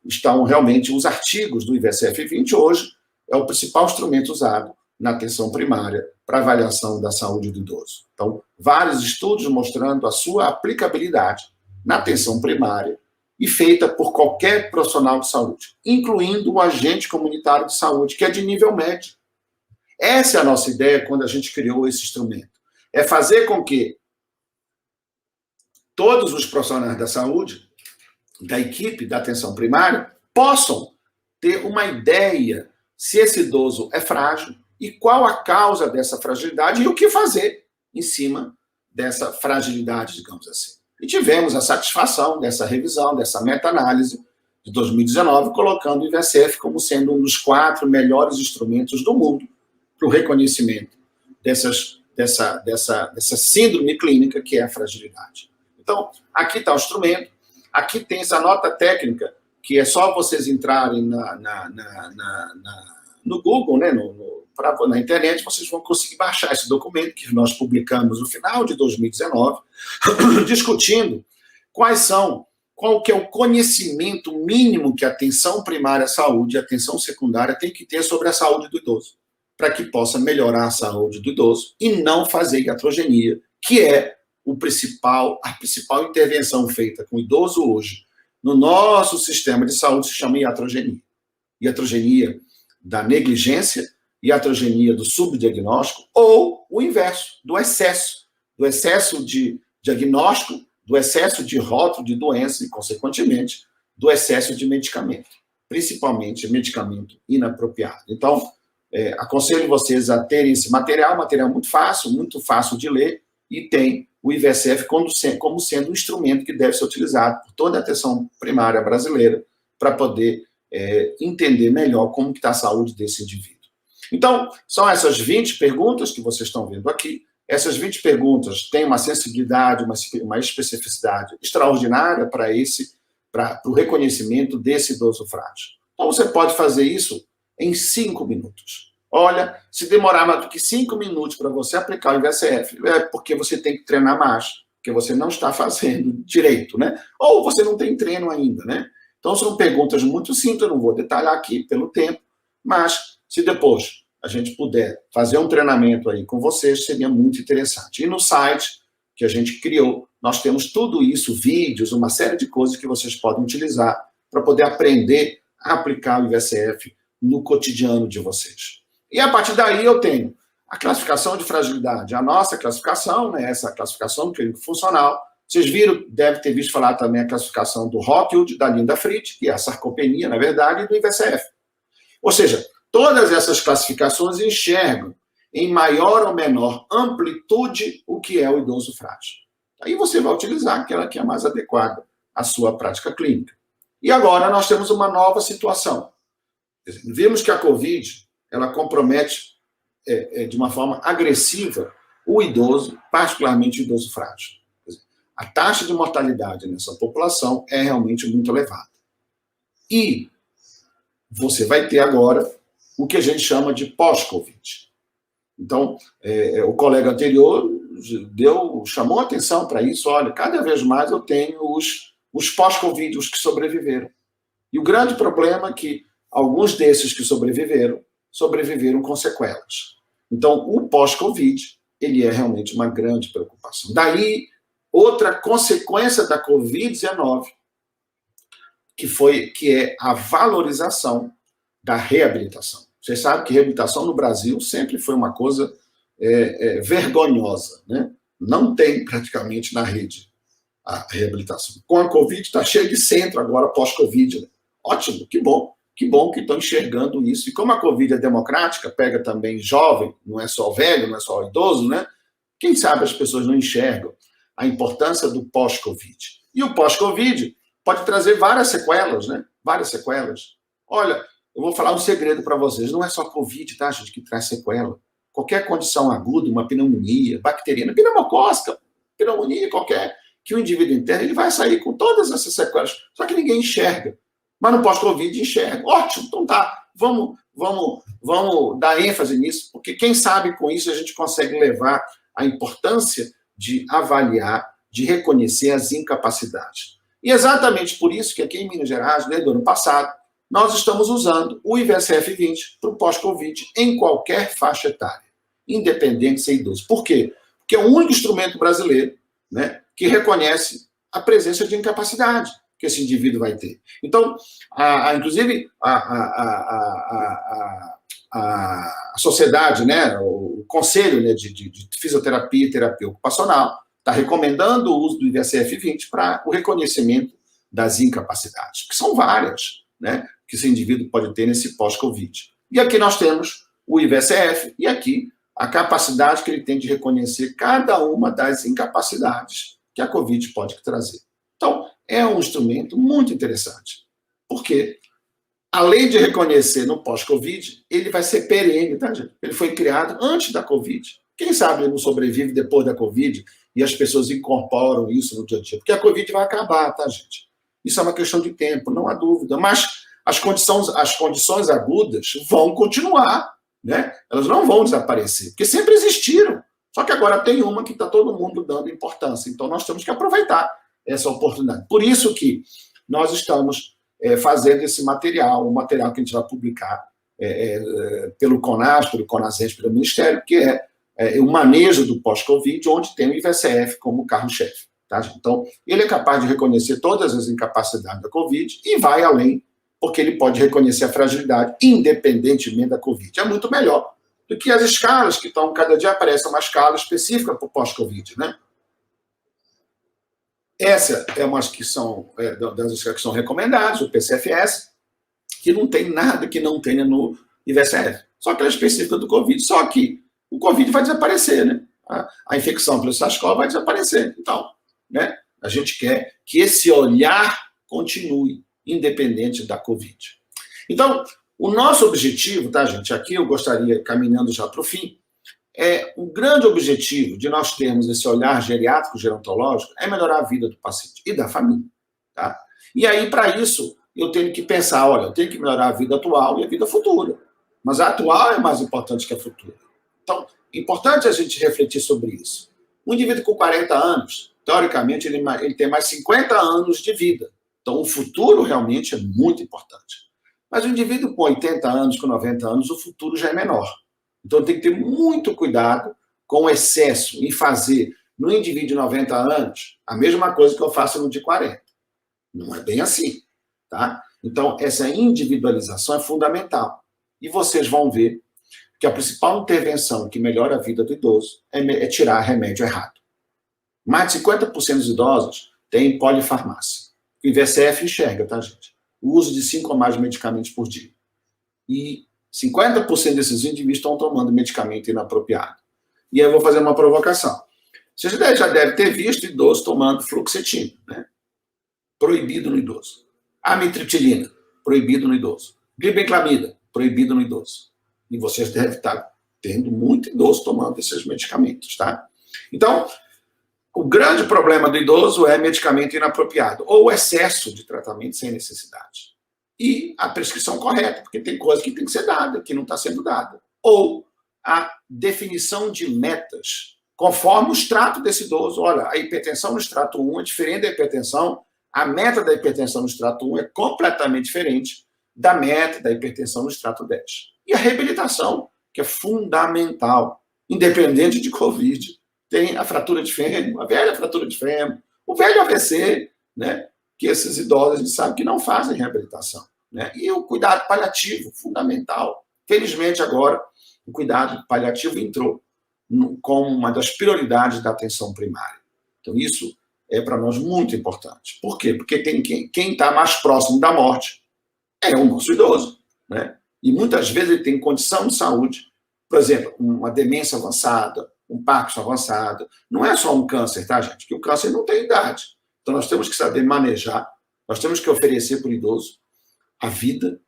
Speaker 2: estão realmente os artigos do IVCF-20 hoje, é o principal instrumento usado na atenção primária para avaliação da saúde do idoso. Então, vários estudos mostrando a sua aplicabilidade na atenção primária e feita por qualquer profissional de saúde, incluindo o agente comunitário de saúde, que é de nível médio. Essa é a nossa ideia quando a gente criou esse instrumento. É fazer com que todos os profissionais da saúde, da equipe da atenção primária, possam ter uma ideia se esse idoso é frágil e qual a causa dessa fragilidade e o que fazer em cima dessa fragilidade, digamos assim. E tivemos a satisfação dessa revisão, dessa meta-análise de 2019, colocando o IVCF como sendo um dos 4 melhores instrumentos do mundo para o reconhecimento dessa síndrome clínica que é a fragilidade. Então, aqui está o instrumento, aqui tem essa nota técnica, que é só vocês entrarem no Google, né, na internet, vocês vão conseguir baixar esse documento que nós publicamos no final de 2019, discutindo qual que é o conhecimento mínimo que a atenção primária à saúde e a atenção secundária tem que ter sobre a saúde do idoso, para que possa melhorar a saúde do idoso e não fazer iatrogenia, que é a principal intervenção feita com o idoso hoje no nosso sistema de saúde se chama iatrogenia. Iatrogenia da negligência, iatrogenia do subdiagnóstico ou o inverso, do excesso de diagnóstico, do excesso de rótulo de doença e, consequentemente, do excesso de medicamento, principalmente medicamento inapropriado. Então, aconselho vocês a terem esse material muito fácil de ler, e tem o IVCF como sendo um instrumento que deve ser utilizado por toda a atenção primária brasileira para poder entender melhor como está a saúde desse indivíduo. Então, são essas 20 perguntas que vocês estão vendo aqui. Essas 20 perguntas têm uma sensibilidade, uma especificidade extraordinária para o reconhecimento desse idoso frágil. Então, você pode fazer isso em 5 minutos. Olha, se demorar mais do que 5 minutos para você aplicar o IVCF, é porque você tem que treinar mais, porque você não está fazendo direito, né? Ou você não tem treino ainda, né? Então, são perguntas muito simples, eu não vou detalhar aqui pelo tempo, mas Se depois a gente puder fazer um treinamento aí com vocês, seria muito interessante. E no site que a gente criou, nós temos tudo isso, vídeos, uma série de coisas que vocês podem utilizar para poder aprender a aplicar o IVSF no cotidiano de vocês. E a partir daí eu tenho a classificação de fragilidade, a nossa classificação, né, essa classificação clínico-funcional. Vocês viram, deve ter visto falar também a classificação do Rockwood, da Linda Fritz, que é a sarcopenia, na verdade, e do IVSF. Ou seja, todas essas classificações enxergam em maior ou menor amplitude o que é o idoso frágil. Aí você vai utilizar aquela que é mais adequada à sua prática clínica. E agora nós temos uma nova situação. Vimos que a COVID, ela compromete de uma forma agressiva o idoso, particularmente o idoso frágil. A taxa de mortalidade nessa população é realmente muito elevada. E você vai ter agora o que a gente chama de pós-Covid. Então, o colega anterior chamou atenção para isso. Olha, cada vez mais eu tenho os pós-Covid, os que sobreviveram. E o grande problema é que alguns desses que sobreviveram com sequelas. Então, o pós-Covid, ele é realmente uma grande preocupação. Daí, outra consequência da Covid-19, que é a valorização da reabilitação. Vocês sabem que reabilitação no Brasil sempre foi uma coisa vergonhosa, né? Não tem praticamente na rede a reabilitação. Com a Covid está cheio de centro agora pós-Covid. Né? Ótimo, que bom que estão enxergando isso. E como a Covid é democrática, pega também jovem, não é só velho, não é só idoso, né? Quem sabe as pessoas não enxergam a importância do pós-Covid. E o pós-Covid pode trazer várias sequelas, né? Várias sequelas. Olha, eu vou falar um segredo para vocês. Não é só Covid, tá, gente, que traz sequela. Qualquer condição aguda, uma pneumonia, bacteriana, pneumocócica, pneumonia qualquer, que o indivíduo interno, ele vai sair com todas essas sequelas. Só que ninguém enxerga. Mas no pós-Covid enxerga. Ótimo, então tá. Vamos dar ênfase nisso, porque quem sabe com isso a gente consegue levar a importância de avaliar, de reconhecer as incapacidades. E exatamente por isso que aqui em Minas Gerais, desde o ano passado, nós estamos usando o IVSF-20 para o pós-Covid em qualquer faixa etária, independente de ser idoso. Por quê? Porque é o único instrumento brasileiro, né, que reconhece a presença de incapacidade que esse indivíduo vai ter. Então, inclusive, a sociedade, né, o Conselho, né, de Fisioterapia e Terapia Ocupacional está recomendando o uso do IVSF-20 para o reconhecimento das incapacidades, que são várias, né, que esse indivíduo pode ter nesse pós-Covid. E aqui nós temos o IVSF e aqui a capacidade que ele tem de reconhecer cada uma das incapacidades que a Covid pode trazer. Então, é um instrumento muito interessante, porque além de reconhecer no pós-Covid, ele vai ser perene, tá, gente? Ele foi criado antes da Covid. Quem sabe ele não sobrevive depois da Covid e as pessoas incorporam isso no dia a dia. Porque a Covid vai acabar, tá, gente? Isso é uma questão de tempo, não há dúvida. Mas as condições agudas vão continuar, né? Elas não vão desaparecer, porque sempre existiram. Só que agora tem uma que está todo mundo dando importância. Então, nós temos que aproveitar essa oportunidade. Por isso que nós estamos fazendo esse material, um material que a gente vai publicar pelo CONAS, pelo CONASENS, pelo Ministério, que é o manejo do pós-Covid, onde tem o IVSF como carro-chefe. Tá? Então, ele é capaz de reconhecer todas as incapacidades da Covid e vai além, porque ele pode reconhecer a fragilidade, independentemente da Covid. É muito melhor do que as escalas que estão, cada dia aparece uma escala específica para o pós-Covid, né? Essa é uma que são das escalas que são recomendadas, o PCFS, que não tem nada que não tenha no IVSF. Só que ela é específica do Covid. Só que o Covid vai desaparecer, né? A infecção pelo SARS-CoV vai desaparecer. Então, né, a gente quer que esse olhar continue, independente da Covid. Então, o nosso objetivo, tá, gente? Aqui eu gostaria, caminhando já para o fim, o grande objetivo de nós termos esse olhar geriátrico, gerontológico, é melhorar a vida do paciente e da família. Tá? E aí, para isso, eu tenho que pensar, olha, eu tenho que melhorar a vida atual e a vida futura. Mas a atual é mais importante que a futura. Então, é importante a gente refletir sobre isso. Um indivíduo com 40 anos, teoricamente, ele tem mais 50 anos de vida. Então, o futuro realmente é muito importante. Mas o indivíduo com 80 anos, com 90 anos, o futuro já é menor. Então tem que ter muito cuidado com o excesso em fazer no indivíduo de 90 anos a mesma coisa que eu faço no de 40. Não é bem assim, tá? Então, essa individualização é fundamental. E vocês vão ver que a principal intervenção que melhora a vida do idoso é tirar remédio errado. Mais de 50% dos idosos têm polifarmácia. O IVSF enxerga, tá, gente? O uso de 5 ou mais medicamentos por dia. E 50% desses indivíduos estão tomando medicamento inapropriado. E aí eu vou fazer uma provocação. Você já deve ter visto idosos tomando fluoxetina, né? Proibido no idoso. Amitriptilina, proibido no idoso. Glibenclamida, proibido no idoso. E vocês devem estar tendo muito idoso tomando esses medicamentos, tá? Então, o grande problema do idoso é medicamento inapropriado, ou o excesso de tratamento sem necessidade. E a prescrição correta, porque tem coisa que tem que ser dada, que não está sendo dada. Ou a definição de metas, conforme o extrato desse idoso. Olha, a hipertensão no extrato 1 é diferente da hipertensão, a meta da hipertensão no extrato 1 é completamente diferente da meta da hipertensão no extrato 10. E a reabilitação, que é fundamental, independente de Covid. Tem a fratura de fêmur, a velha fratura de fêmur, o velho AVC, né? Que esses idosos, a gente sabe que não fazem reabilitação. Né? E o cuidado paliativo, fundamental. Felizmente, agora, o cuidado paliativo entrou como uma das prioridades da atenção primária. Então, isso é para nós muito importante. Por quê? Porque quem está mais próximo da morte é o nosso idoso. Né? E muitas vezes ele tem condição de saúde, por exemplo, uma demência avançada, um Parkinson avançado. Não é só um câncer, tá, gente? Porque o câncer não tem idade. Então, nós temos que saber manejar, nós temos que oferecer para o idoso a vida,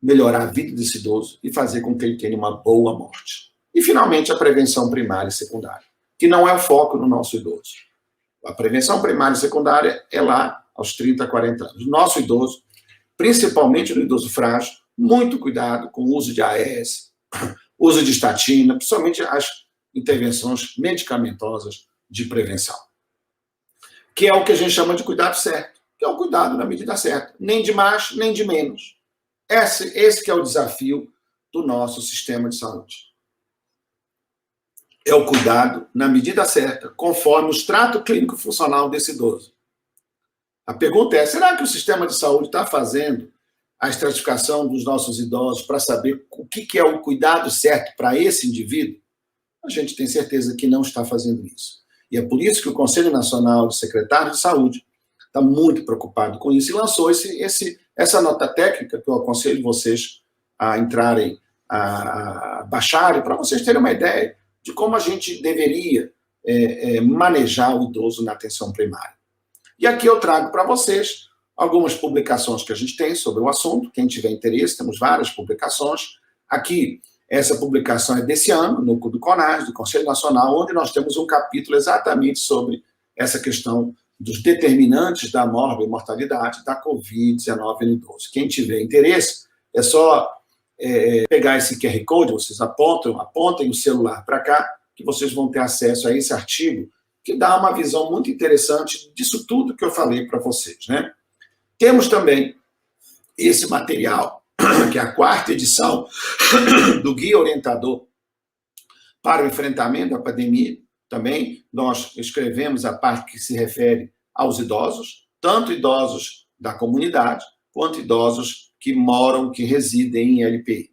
Speaker 2: melhorar a vida desse idoso e fazer com que ele tenha uma boa morte. E, finalmente, a prevenção primária e secundária, que não é o foco no nosso idoso. A prevenção primária e secundária é lá aos 30, 40 anos. Nosso idoso, principalmente no idoso frágil, muito cuidado com o uso de AES, uso de estatina, principalmente as intervenções medicamentosas de prevenção. Que é o que a gente chama de cuidado certo, que é o cuidado na medida certa. Nem de mais, nem de menos. Esse que é o desafio do nosso sistema de saúde. É o cuidado na medida certa, conforme o extrato clínico funcional desse idoso. A pergunta é, será que o sistema de saúde está fazendo a estratificação dos nossos idosos para saber o que é o cuidado certo para esse indivíduo? A gente tem certeza que não está fazendo isso. E é por isso que o Conselho Nacional de Secretários de Saúde está muito preocupado com isso e lançou essa nota técnica que eu aconselho vocês a entrarem, a baixarem, para vocês terem uma ideia de como a gente deveria manejar o idoso na atenção primária. E aqui eu trago para vocês algumas publicações que a gente tem sobre o assunto. Quem tiver interesse, temos várias publicações. Aqui, essa publicação é desse ano, do CONAS, do Conselho Nacional, onde nós temos um capítulo exatamente sobre essa questão dos determinantes da morbimortalidade da Covid-19 no idoso. Quem tiver interesse, é só pegar esse QR Code, vocês apontem o celular para cá, que vocês vão ter acesso a esse artigo, que dá uma visão muito interessante disso tudo que eu falei para vocês. Né? Temos também esse material, que é a 4ª edição do Guia Orientador para o Enfrentamento da Pandemia. Também nós escrevemos a parte que se refere aos idosos, tanto idosos da comunidade, quanto idosos que moram, que residem em LPI.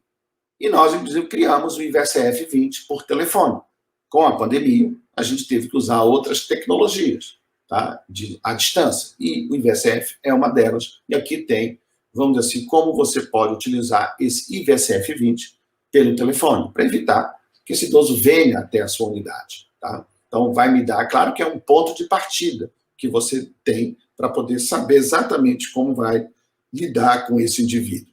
Speaker 2: E nós, inclusive, criamos o IVSF 20 por telefone. Com a pandemia, a gente teve que usar outras tecnologias, tá? À distância. E o IVSF é uma delas. E aqui tem, vamos dizer assim, como você pode utilizar esse IVSF 20 pelo telefone, para evitar que esse idoso venha até a sua unidade. Tá? Então, vai me dar, claro que é um ponto de partida que você tem para poder saber exatamente como vai lidar com esse indivíduo.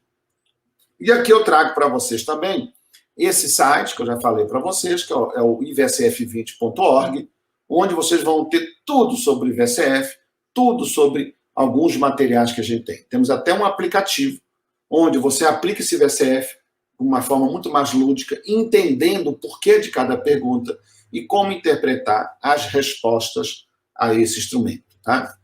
Speaker 2: E aqui eu trago para vocês também esse site que eu já falei para vocês, que é o ivsf20.org, onde vocês vão ter tudo sobre o IVSF, tudo sobre alguns materiais que a gente tem. Temos até um aplicativo onde você aplica esse IVSF de uma forma muito mais lúdica, entendendo o porquê de cada pergunta e como interpretar as respostas a esse instrumento. Tá?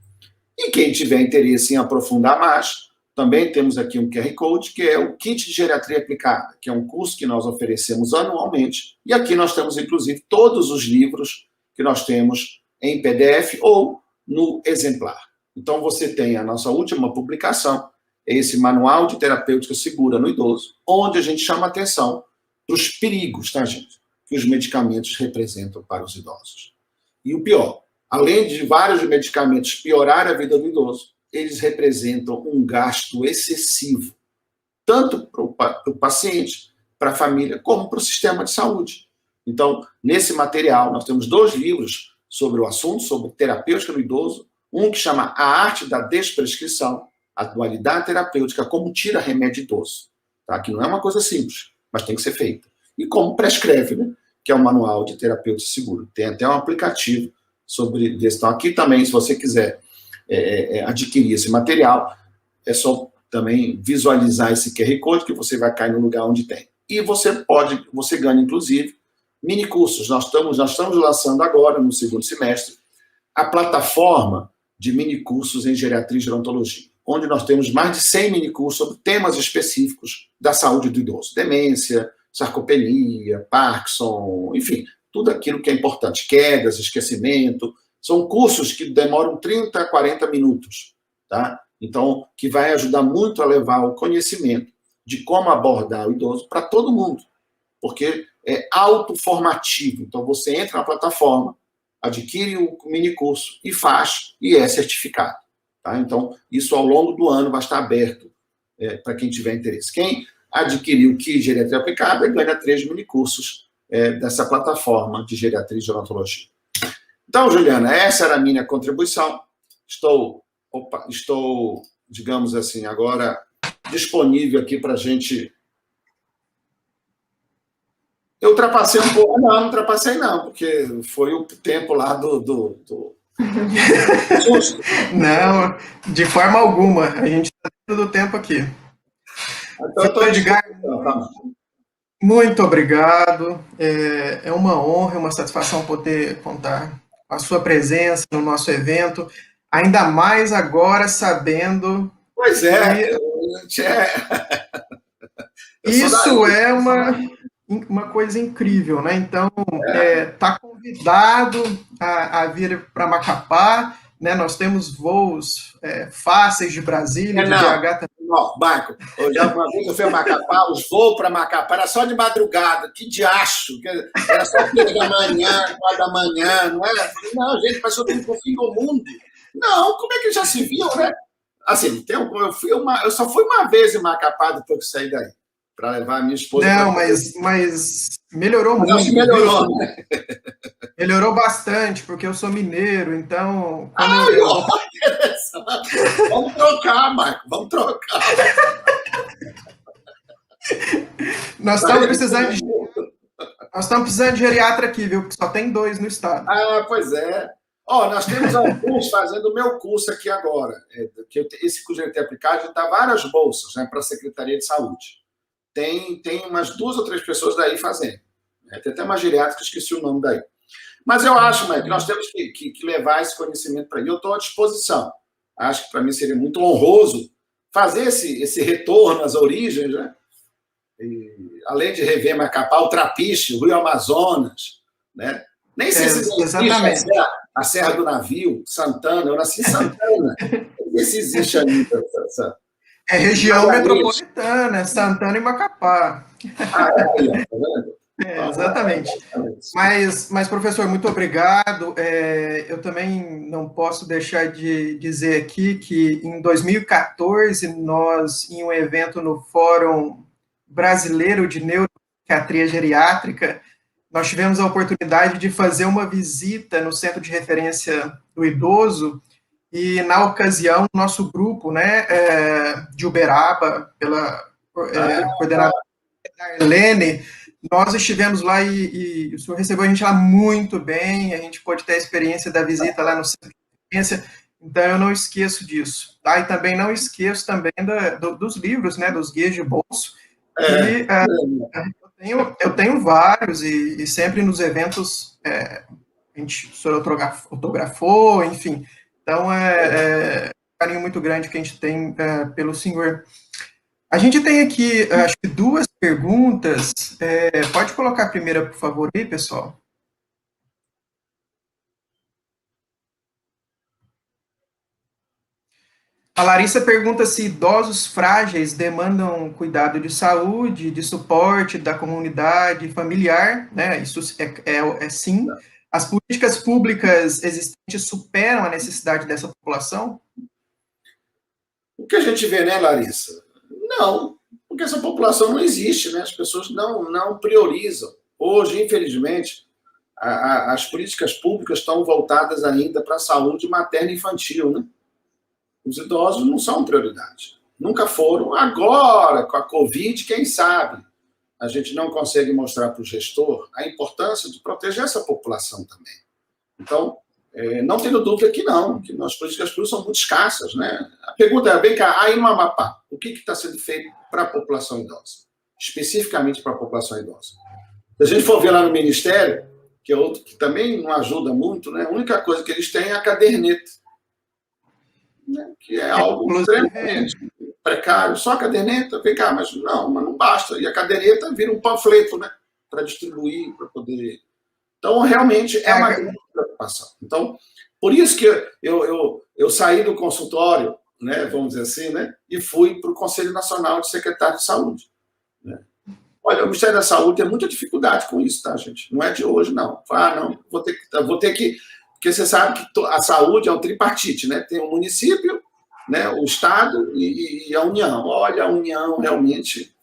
Speaker 2: E quem tiver interesse em aprofundar mais, também temos aqui um QR Code, que é o Kit de Geriatria Aplicada, que é um curso que nós oferecemos anualmente. E aqui nós temos, inclusive, todos os livros que nós temos em PDF ou no exemplar. Então, você tem a nossa última publicação, esse Manual de Terapêutica Segura no Idoso, onde a gente chama atenção para os perigos, tá, gente, que os medicamentos representam para os idosos. E o pior, além de vários medicamentos piorarem a vida do idoso, eles representam um gasto excessivo, tanto para o paciente, para a família, como para o sistema de saúde. Então, nesse material, nós temos 2 livros sobre o assunto, sobre terapêutica no idoso, um que chama A Arte da Desprescrição, a dualidade terapêutica, como tira remédio idoso, tá? Que não é uma coisa simples, mas tem que ser feita. E como prescreve, né? Que é o Manual de Terapêutica Seguro. Tem até um aplicativo sobre isso. Então, aqui também, se você quiser adquirir esse material, é só também visualizar esse QR Code, que você vai cair no lugar onde tem. E você ganha, inclusive, mini cursos. Nós estamos lançando agora, no segundo semestre, a plataforma de mini cursos em geriatria e gerontologia, onde nós temos mais de 100 mini cursos sobre temas específicos da saúde do idoso. Demência, sarcopenia, Parkinson, enfim, tudo aquilo que é importante. Quedas, esquecimento. São cursos que demoram 30 a 40 minutos, tá? Então, que vai ajudar muito a levar o conhecimento de como abordar o idoso para todo mundo, porque é autoformativo. Então, você entra na plataforma, adquire o mini curso e faz, e é certificado. Tá? Então, isso ao longo do ano vai estar aberto para quem tiver interesse. Quem adquirir o Kit de Geriatria Aplicada ganha 3 mini cursos dessa plataforma de geriatria e gerontologia. Então, Juliana, essa era a minha contribuição. Estou, digamos assim, agora disponível aqui para a gente. Eu ultrapassei um pouco. Não ultrapassei não, porque foi o tempo lá do...
Speaker 1: Não, de forma alguma. A gente está dentro do tempo aqui.
Speaker 2: Então,
Speaker 1: Edgar, muito obrigado. É uma honra, uma satisfação poder contar com a sua presença no nosso evento, ainda mais agora sabendo...
Speaker 2: Pois é,
Speaker 1: isso é uma coisa incrível, né? Então, tá convidado a vir para Macapá, né? Nós temos voos fáceis de Brasília, de BH também.
Speaker 2: Não, Marco, uma vez eu fui a Macapá, os voos para Macapá era só de madrugada, que diacho, era só 3 da manhã, 4 da manhã, não é? Não, gente, mas eu tenho um fim do mundo. Não, como é que já se viu, né? Assim, eu só fui uma vez em Macapá depois que saí daí, para levar a minha esposa.
Speaker 1: Não, mas melhorou muito.
Speaker 2: Acho que melhorou, né?
Speaker 1: Melhorou bastante, porque eu sou mineiro, então...
Speaker 2: Vamos trocar, Marco, vamos trocar.
Speaker 1: Nós estamos precisando de geriatra aqui, viu? Porque só tem 2 no estado.
Speaker 2: Ah, pois é. Nós temos alguns fazendo o meu curso aqui agora. Esse curso de aplicado dá várias bolsas, né, para a Secretaria de Saúde. Tem umas 2 ou 3 pessoas daí fazendo. Tem até uma geriatra que eu esqueci o nome daí. Mas eu acho, Mike, que nós temos que levar esse conhecimento para ele. Eu estou à disposição. Acho que para mim seria muito honroso fazer esse retorno às origens, né? Além de rever Macapá, o Trapiche, o Rio Amazonas, né? Nem sei se existe a Serra do Navio, Santana. Eu nasci em Santana. Não sei se existe ainda essa...
Speaker 1: É região metropolitana, Santana e Macapá.
Speaker 2: Tá vendo?
Speaker 1: Exatamente. Mas, professor, muito obrigado. Eu também não posso deixar de dizer aqui que em 2014, nós, em um evento no Fórum Brasileiro de Neuropsiquiatria Geriátrica, nós tivemos a oportunidade de fazer uma visita no Centro de Referência do Idoso, e, na ocasião, nosso grupo, né, de Uberaba, pela coordenadora Helene, nós estivemos lá e o senhor recebeu a gente lá muito bem, a gente pôde ter a experiência da visita lá no Centro de Referência, então eu não esqueço disso. Tá? E também não esqueço também dos livros, né, dos guias de bolso, que eu tenho vários, e sempre nos eventos o senhor autografou, enfim. Então, carinho muito grande que a gente tem pelo senhor. A gente tem aqui, acho que 2 perguntas. Pode colocar a primeira, por favor, aí, pessoal? A Larissa pergunta se idosos frágeis demandam cuidado de saúde, de suporte da comunidade familiar, né? Isso é sim. As políticas públicas existentes superam a necessidade dessa população?
Speaker 2: O que a gente vê, né, Larissa? Não, porque essa população não existe, né? As pessoas não priorizam. Hoje, infelizmente, as políticas públicas estão voltadas ainda para a saúde materna e infantil, né? Os idosos não são prioridade. Nunca foram. Agora, com a Covid, quem sabe a gente não consegue mostrar para o gestor a importância de proteger essa população também. Então, não tenho dúvida que não, que as políticas públicas são muito escassas, né? A pergunta é, vem cá, aí no Amapá, o que está sendo feito para a população idosa? Especificamente para a população idosa. Se a gente for ver lá no Ministério, que é outro que também não ajuda muito, né? A única coisa que eles têm é a caderneta, né? Que é algo extremamente precário. Só a caderneta, vem cá, mas não basta. E a caderneta vira um panfleto, né? Para distribuir, para poder... Então, realmente, é uma grande preocupação. Então, por isso que eu saí do consultório, né, vamos dizer assim, né, e fui para o Conselho Nacional de Secretários de Saúde. Né? Olha, o Ministério da Saúde tem muita dificuldade com isso, tá, gente? Não é de hoje, não. Não, vou ter que... Porque você sabe que a saúde é um tripartite, né? Tem o município, né, o Estado e a União. Olha, a União realmente...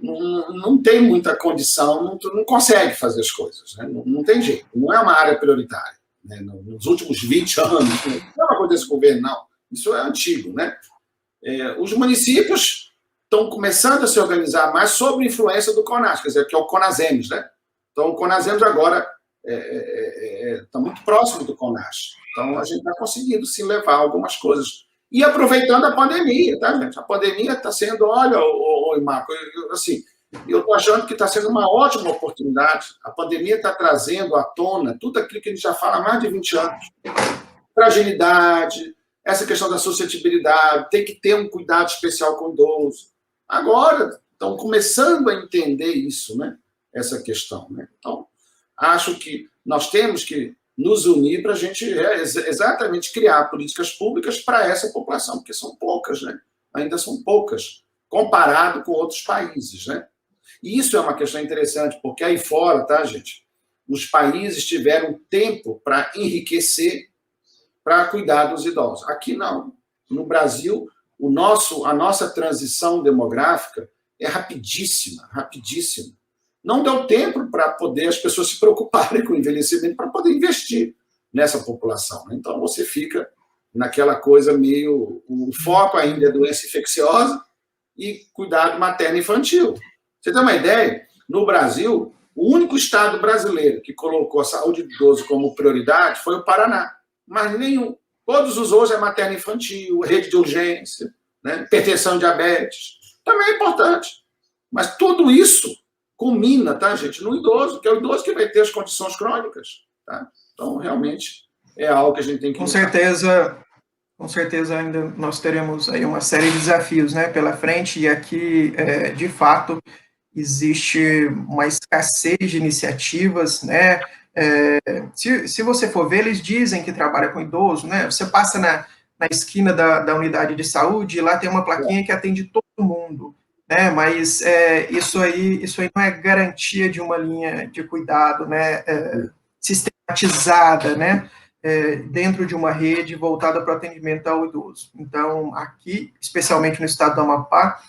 Speaker 2: não tem muita condição, não consegue fazer as coisas, né? Não tem jeito, não é uma área prioritária. Né? Nos últimos 20 anos, não é uma coisa desse governo, não. Isso é antigo, né? Os municípios estão começando a se organizar mais sob influência do CONAS, quer dizer, que é o CONASEMES, né? Então, o CONASEMES agora está muito próximo do CONAS. Então, a gente está conseguindo, sim, levar algumas coisas. E aproveitando a pandemia, tá, gente? A pandemia está sendo, olha, Marco, assim, eu estou achando que está sendo uma ótima oportunidade. A pandemia está trazendo à tona tudo aquilo que a gente já fala há mais de 20 anos. Fragilidade, essa questão da suscetibilidade, tem que ter um cuidado especial com o idoso. Agora, estão começando a entender isso, né? Essa questão, né? Então, acho que nós temos que nos unir para a gente exatamente criar políticas públicas para essa população, porque são poucas, né? Ainda são poucas, comparado com outros países, né? E isso é uma questão interessante, porque aí fora, tá, gente? Os países tiveram tempo para enriquecer, para cuidar dos idosos. Aqui não. No Brasil, a nossa transição demográfica é rapidíssima, rapidíssima. Não deu tempo para poder as pessoas se preocuparem com o envelhecimento, para poder investir nessa população. Então, você fica naquela coisa meio... O foco ainda é doença infecciosa e cuidado materno e infantil. Você tem uma ideia? No Brasil, o único estado brasileiro que colocou a saúde do idoso como prioridade foi o Paraná. Mas nenhum. Todos os outros é materno e infantil, rede de urgência, né? Hipertensão e diabetes. Também é importante. Mas tudo isso culmina, tá, gente, no idoso, que é o idoso que vai ter as condições crônicas. Tá? Então, realmente, é algo que a gente tem que...
Speaker 1: Com certeza ainda nós teremos aí uma série de desafios, né, pela frente, e aqui, de fato, existe uma escassez de iniciativas, né? Se você for ver, eles dizem que trabalha com idoso, né? Você passa na esquina da unidade de saúde, e lá tem uma plaquinha que atende todo mundo, né? Mas isso aí não é garantia de uma linha de cuidado, né? Sistematizada, né? Dentro de uma rede voltada para o atendimento ao idoso. Então, aqui, especialmente no estado do Amapá,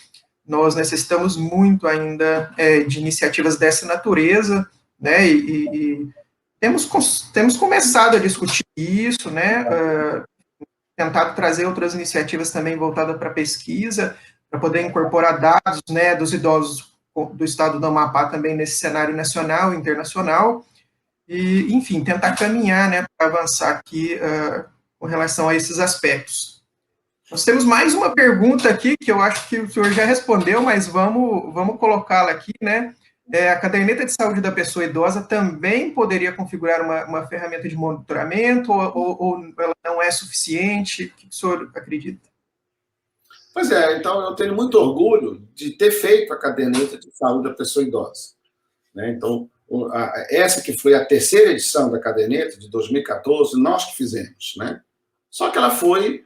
Speaker 1: nós necessitamos muito ainda de iniciativas dessa natureza, né? E temos começado a discutir isso, né? Tentado trazer outras iniciativas também voltadas para pesquisa, para poder incorporar dados, né, dos idosos do estado do Amapá também nesse cenário nacional e internacional, e, enfim, tentar caminhar, né, para avançar aqui com relação a esses aspectos. Nós temos mais uma pergunta aqui, que eu acho que o senhor já respondeu, mas vamos colocá-la aqui, né? A caderneta de saúde da pessoa idosa também poderia configurar uma ferramenta de monitoramento, ou ela não é é suficiente? O que o senhor acredita?
Speaker 2: Pois é, então eu tenho muito orgulho de ter feito a caderneta de saúde da pessoa idosa, né? Então, essa que foi a terceira edição da caderneta, de 2014, nós que fizemos, né? Só que ela foi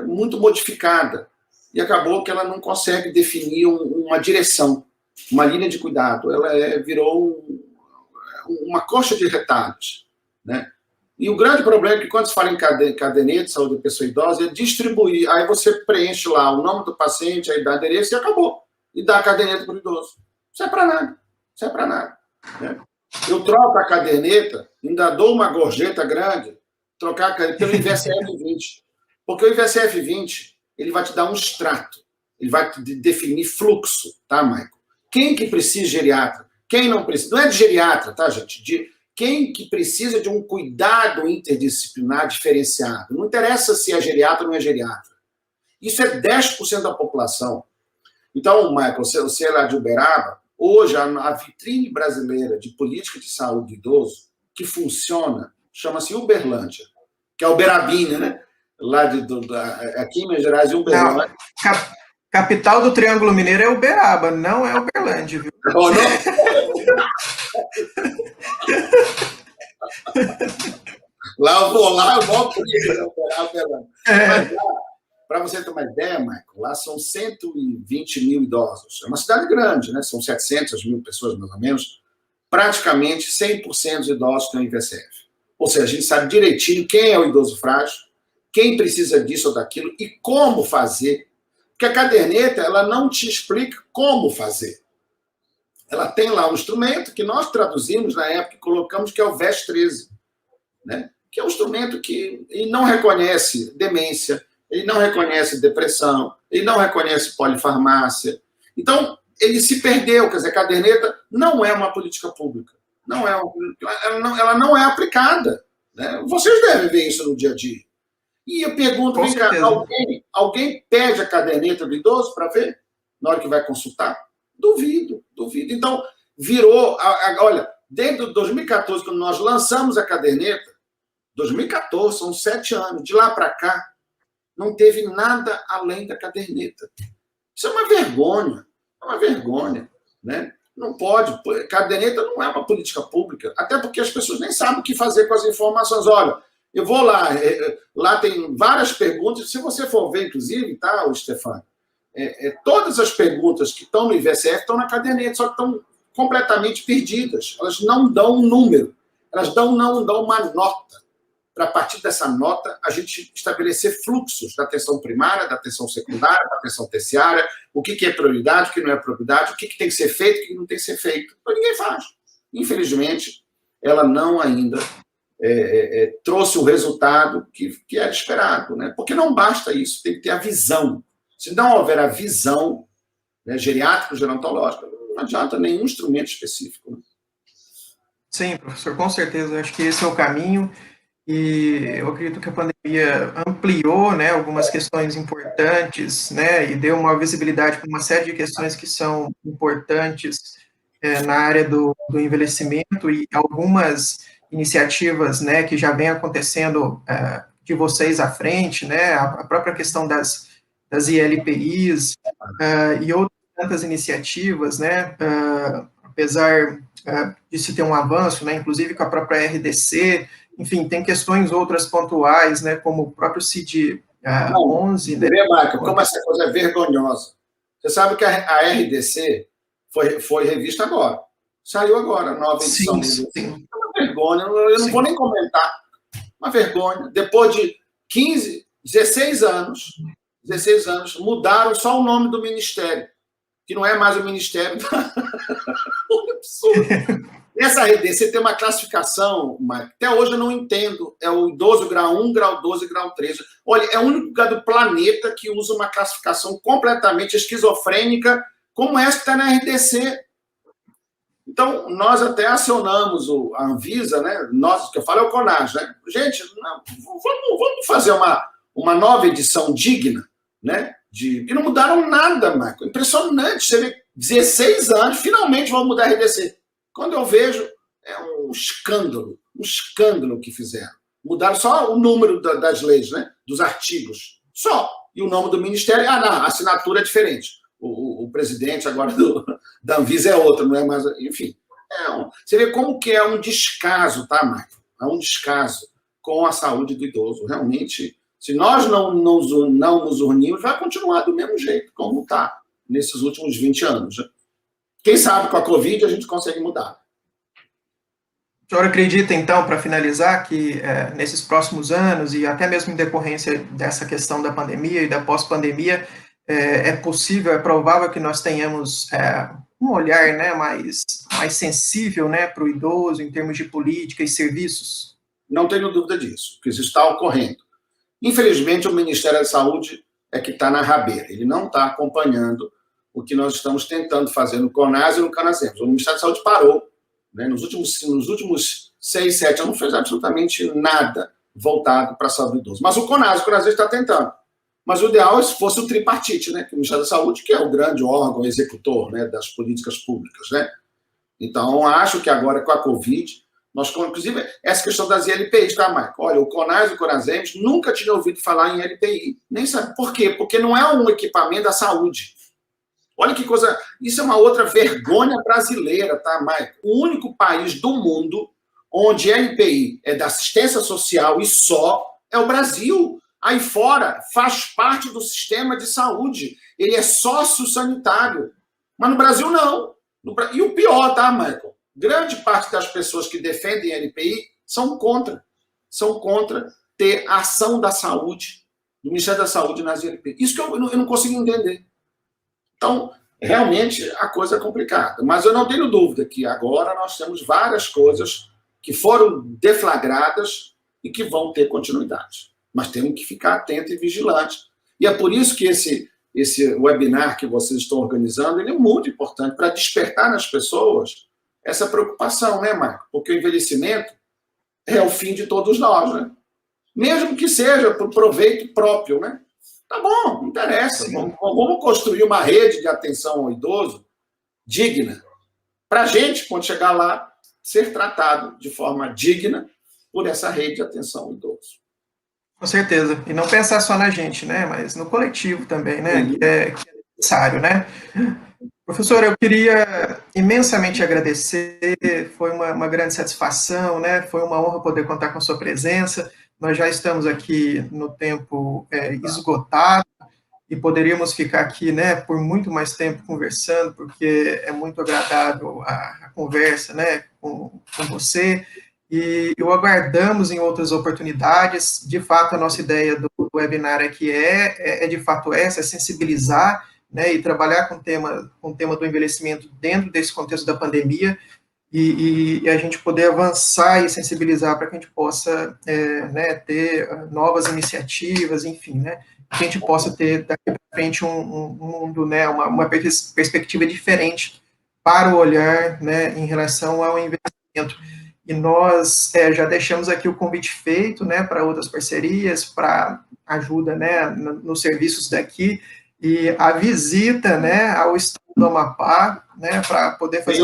Speaker 2: muito modificada e acabou que ela não consegue definir uma direção, uma linha de cuidado. Ela virou uma coxa de retalhos, né? E o grande problema é que quando se fala em caderneta de saúde da pessoa idosa, é distribuir. Aí você preenche lá o nome do paciente, a idade, endereço e acabou. E dá a caderneta para o idoso. Não serve para nada. Não serve para nada, né? Eu troco a caderneta, ainda dou uma gorjeta grande, trocar a caderneta pelo IVSF-20. Porque o IVSF-20, ele vai te dar um extrato. Ele vai te definir fluxo, tá, Michael? Quem que precisa de geriatra? Quem não precisa? Não é de geriatra, tá, gente? Quem que precisa de um cuidado interdisciplinar diferenciado. Não interessa se é geriatra ou não é geriatra. Isso é 10% da população. Então, Michael, você é lá de Uberaba, hoje a vitrine brasileira de política de saúde do idoso, que funciona, chama-se Uberlândia, que é Uberabinha, né? Lá aqui em Minas Gerais, Uberlândia.
Speaker 1: Não, capital do Triângulo Mineiro é Uberaba, não é Uberlândia, viu?
Speaker 2: Oh, não? Lá eu vou lá, eu volto para você ter uma ideia, Michael, lá são 120 mil idosos. É uma cidade grande, né? São 700 mil pessoas, mais ou menos. Praticamente 100% dos idosos têm IVSF. Ou seja, a gente sabe direitinho quem é o idoso frágil, quem precisa disso ou daquilo e como fazer. Porque a caderneta, ela não te explica como fazer. Ela tem lá um instrumento que nós traduzimos na época e colocamos, que é o VES-13, né? Que é um instrumento que ele não reconhece demência, ele não reconhece depressão, ele não reconhece polifarmácia. Então, ele se perdeu. Quer dizer, a caderneta não é uma política pública. Ela não é aplicada, né? Vocês devem ver isso no dia a dia. E eu pergunto, vem cá, alguém pede a caderneta do idoso para ver na hora que vai consultar? Duvido. Então, virou... Olha, desde 2014, quando nós lançamos a caderneta, 2014, são 7 anos, de lá para cá, não teve nada além da caderneta. Isso é uma vergonha, né? Não pode, caderneta não é uma política pública, até porque as pessoas nem sabem o que fazer com as informações. Olha, eu vou lá tem várias perguntas, se você for ver, inclusive, tá, Stefano? Todas as perguntas que estão no IVSF estão na caderneta, só que estão completamente perdidas. Elas não dão um número, elas não dão uma nota. Para, a partir dessa nota, a gente estabelecer fluxos da atenção primária, da atenção secundária, da atenção terciária, o que é prioridade, o que não é prioridade, o que tem que ser feito, o que não tem que ser feito. Então, ninguém faz. Infelizmente, ela não ainda trouxe o resultado que era esperado, né? Porque não basta isso, tem que ter a visão. Se não houver a visão, né, geriátrica, gerontológica, não adianta nenhum instrumento específico, né?
Speaker 1: Sim, professor, com certeza. Eu acho que esse é o caminho. E eu acredito que a pandemia ampliou, né, algumas questões importantes, né, e deu uma visibilidade para uma série de questões que são importantes na área do envelhecimento, e algumas iniciativas, né, que já vem acontecendo de vocês à frente, né, a própria questão das ILPIs e outras tantas iniciativas, né, apesar de se ter um avanço, né, inclusive com a própria RDC. Enfim, tem questões outras pontuais, né, como o próprio CID 11.
Speaker 2: Né? Marco, como essa coisa é vergonhosa. Você sabe que a RDC foi revista agora. Saiu agora, a nova edição. Sim. É uma vergonha, eu não vou nem comentar. Uma vergonha. Depois de 16 anos, mudaram só o nome do ministério, que não é mais o ministério da... Um absurdo. Nessa RDC tem uma classificação, até hoje eu não entendo, é o idoso grau 1, grau 12 e grau 13. Olha, é o único lugar do planeta que usa uma classificação completamente esquizofrênica, como essa que está na RDC. Então, nós até acionamos a Anvisa, né? Nós, que eu falo é o CONAS, né? Gente, vamos fazer uma nova edição digna, né? E não mudaram nada, Marco. Impressionante, você vê, 16 anos, finalmente vão mudar a RDC. Quando eu vejo, é um escândalo que fizeram. Mudaram só o número das leis, né? Dos artigos. Só. E o nome do ministério, não, a assinatura é diferente. O presidente agora da Anvisa é outro, não é mais... Enfim, você vê como que é um descaso, tá, Michael? É um descaso com a saúde do idoso. Realmente, se nós não nos unirmos, vai continuar do mesmo jeito, como está nesses últimos 20 anos. Né? Quem sabe com a Covid a gente consegue mudar.
Speaker 1: O senhor acredita, então, para finalizar, que nesses próximos anos, e até mesmo em decorrência dessa questão da pandemia e da pós-pandemia, é possível, é provável que nós tenhamos um olhar, né, mais sensível, né, para o idoso em termos de política e serviços?
Speaker 2: Não tenho dúvida disso, que isso está ocorrendo. Infelizmente, o Ministério da Saúde é que está na rabeira. Ele não está acompanhando o que nós estamos tentando fazer no CONAS e no CONASEMS. O Ministério da Saúde parou. Né? Nos últimos 6, 7 anos, não fez absolutamente nada voltado para a saúde do idoso. Mas o CONAS está tentando. Mas o ideal é se fosse o tripartite, né? Que o Ministério da Saúde, que é o grande órgão executor, né, das políticas públicas. Né? Então, acho que agora com a Covid, nós, inclusive, essa questão das ILPIs, tá, Marco? Olha, o CONAS e o CONASEMS nunca tinha ouvido falar em ILPI. Nem sabe por quê? Porque não é um equipamento da saúde. Olha que coisa... Isso é uma outra vergonha brasileira, tá, Maicon? O único país do mundo onde LPI é da assistência social e só é o Brasil. Aí fora faz parte do sistema de saúde. Ele é sócio-sanitário. Mas no Brasil, não. E o pior, tá, Maicon? Grande parte das pessoas que defendem LPI são contra. São contra ter ação da saúde, do Ministério da Saúde nas LPI. Isso que eu não consigo entender. Então, realmente, a coisa é complicada. Mas eu não tenho dúvida que agora nós temos várias coisas que foram deflagradas e que vão ter continuidade. Mas temos que ficar atento e vigilante. E é por isso que esse webinar que vocês estão organizando, ele é muito importante para despertar nas pessoas essa preocupação, né, Marco? Porque o envelhecimento é o fim de todos nós, né? Mesmo que seja por proveito próprio, né? Tá bom, não interessa. Vamos construir uma rede de atenção ao idoso digna. Para a gente, quando chegar lá, ser tratado de forma digna por essa rede de atenção ao idoso.
Speaker 1: Com certeza. E não pensar só na gente, né? Mas no coletivo também, né? Que é necessário, né? Professor, eu queria imensamente agradecer. Foi uma grande satisfação, né? Foi uma honra poder contar com a sua presença. Nós já estamos aqui no tempo esgotado e poderíamos ficar aqui, né, por muito mais tempo conversando, porque é muito agradável a conversa, né, com você, e eu aguardamos em outras oportunidades. De fato, a nossa ideia do webinar aqui é de fato essa, é sensibilizar, né, e trabalhar com o tema do envelhecimento dentro desse contexto da pandemia, e a gente poder avançar e sensibilizar para que a gente possa né, ter novas iniciativas, enfim, né, que a gente possa ter daqui para frente um mundo, né, uma perspectiva diferente para o olhar, né, em relação ao investimento. E nós já deixamos aqui o convite feito, né, para outras parcerias, para ajuda, né, nos serviços daqui, e a visita, né, ao estado do Amapá, né, para poder fazer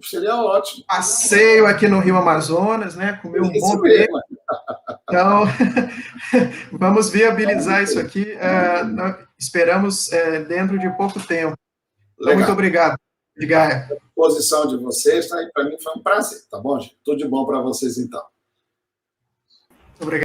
Speaker 2: seria ótimo.
Speaker 1: Passeio aqui no Rio Amazonas, né, comer um bom tempo. Então, vamos viabilizar isso aqui. Esperamos dentro de pouco tempo. Então, muito obrigado, Edgar.
Speaker 2: A disposição de vocês, tá? E para mim foi um prazer, tá bom, gente? Tudo de bom para vocês, então.
Speaker 1: Muito obrigado.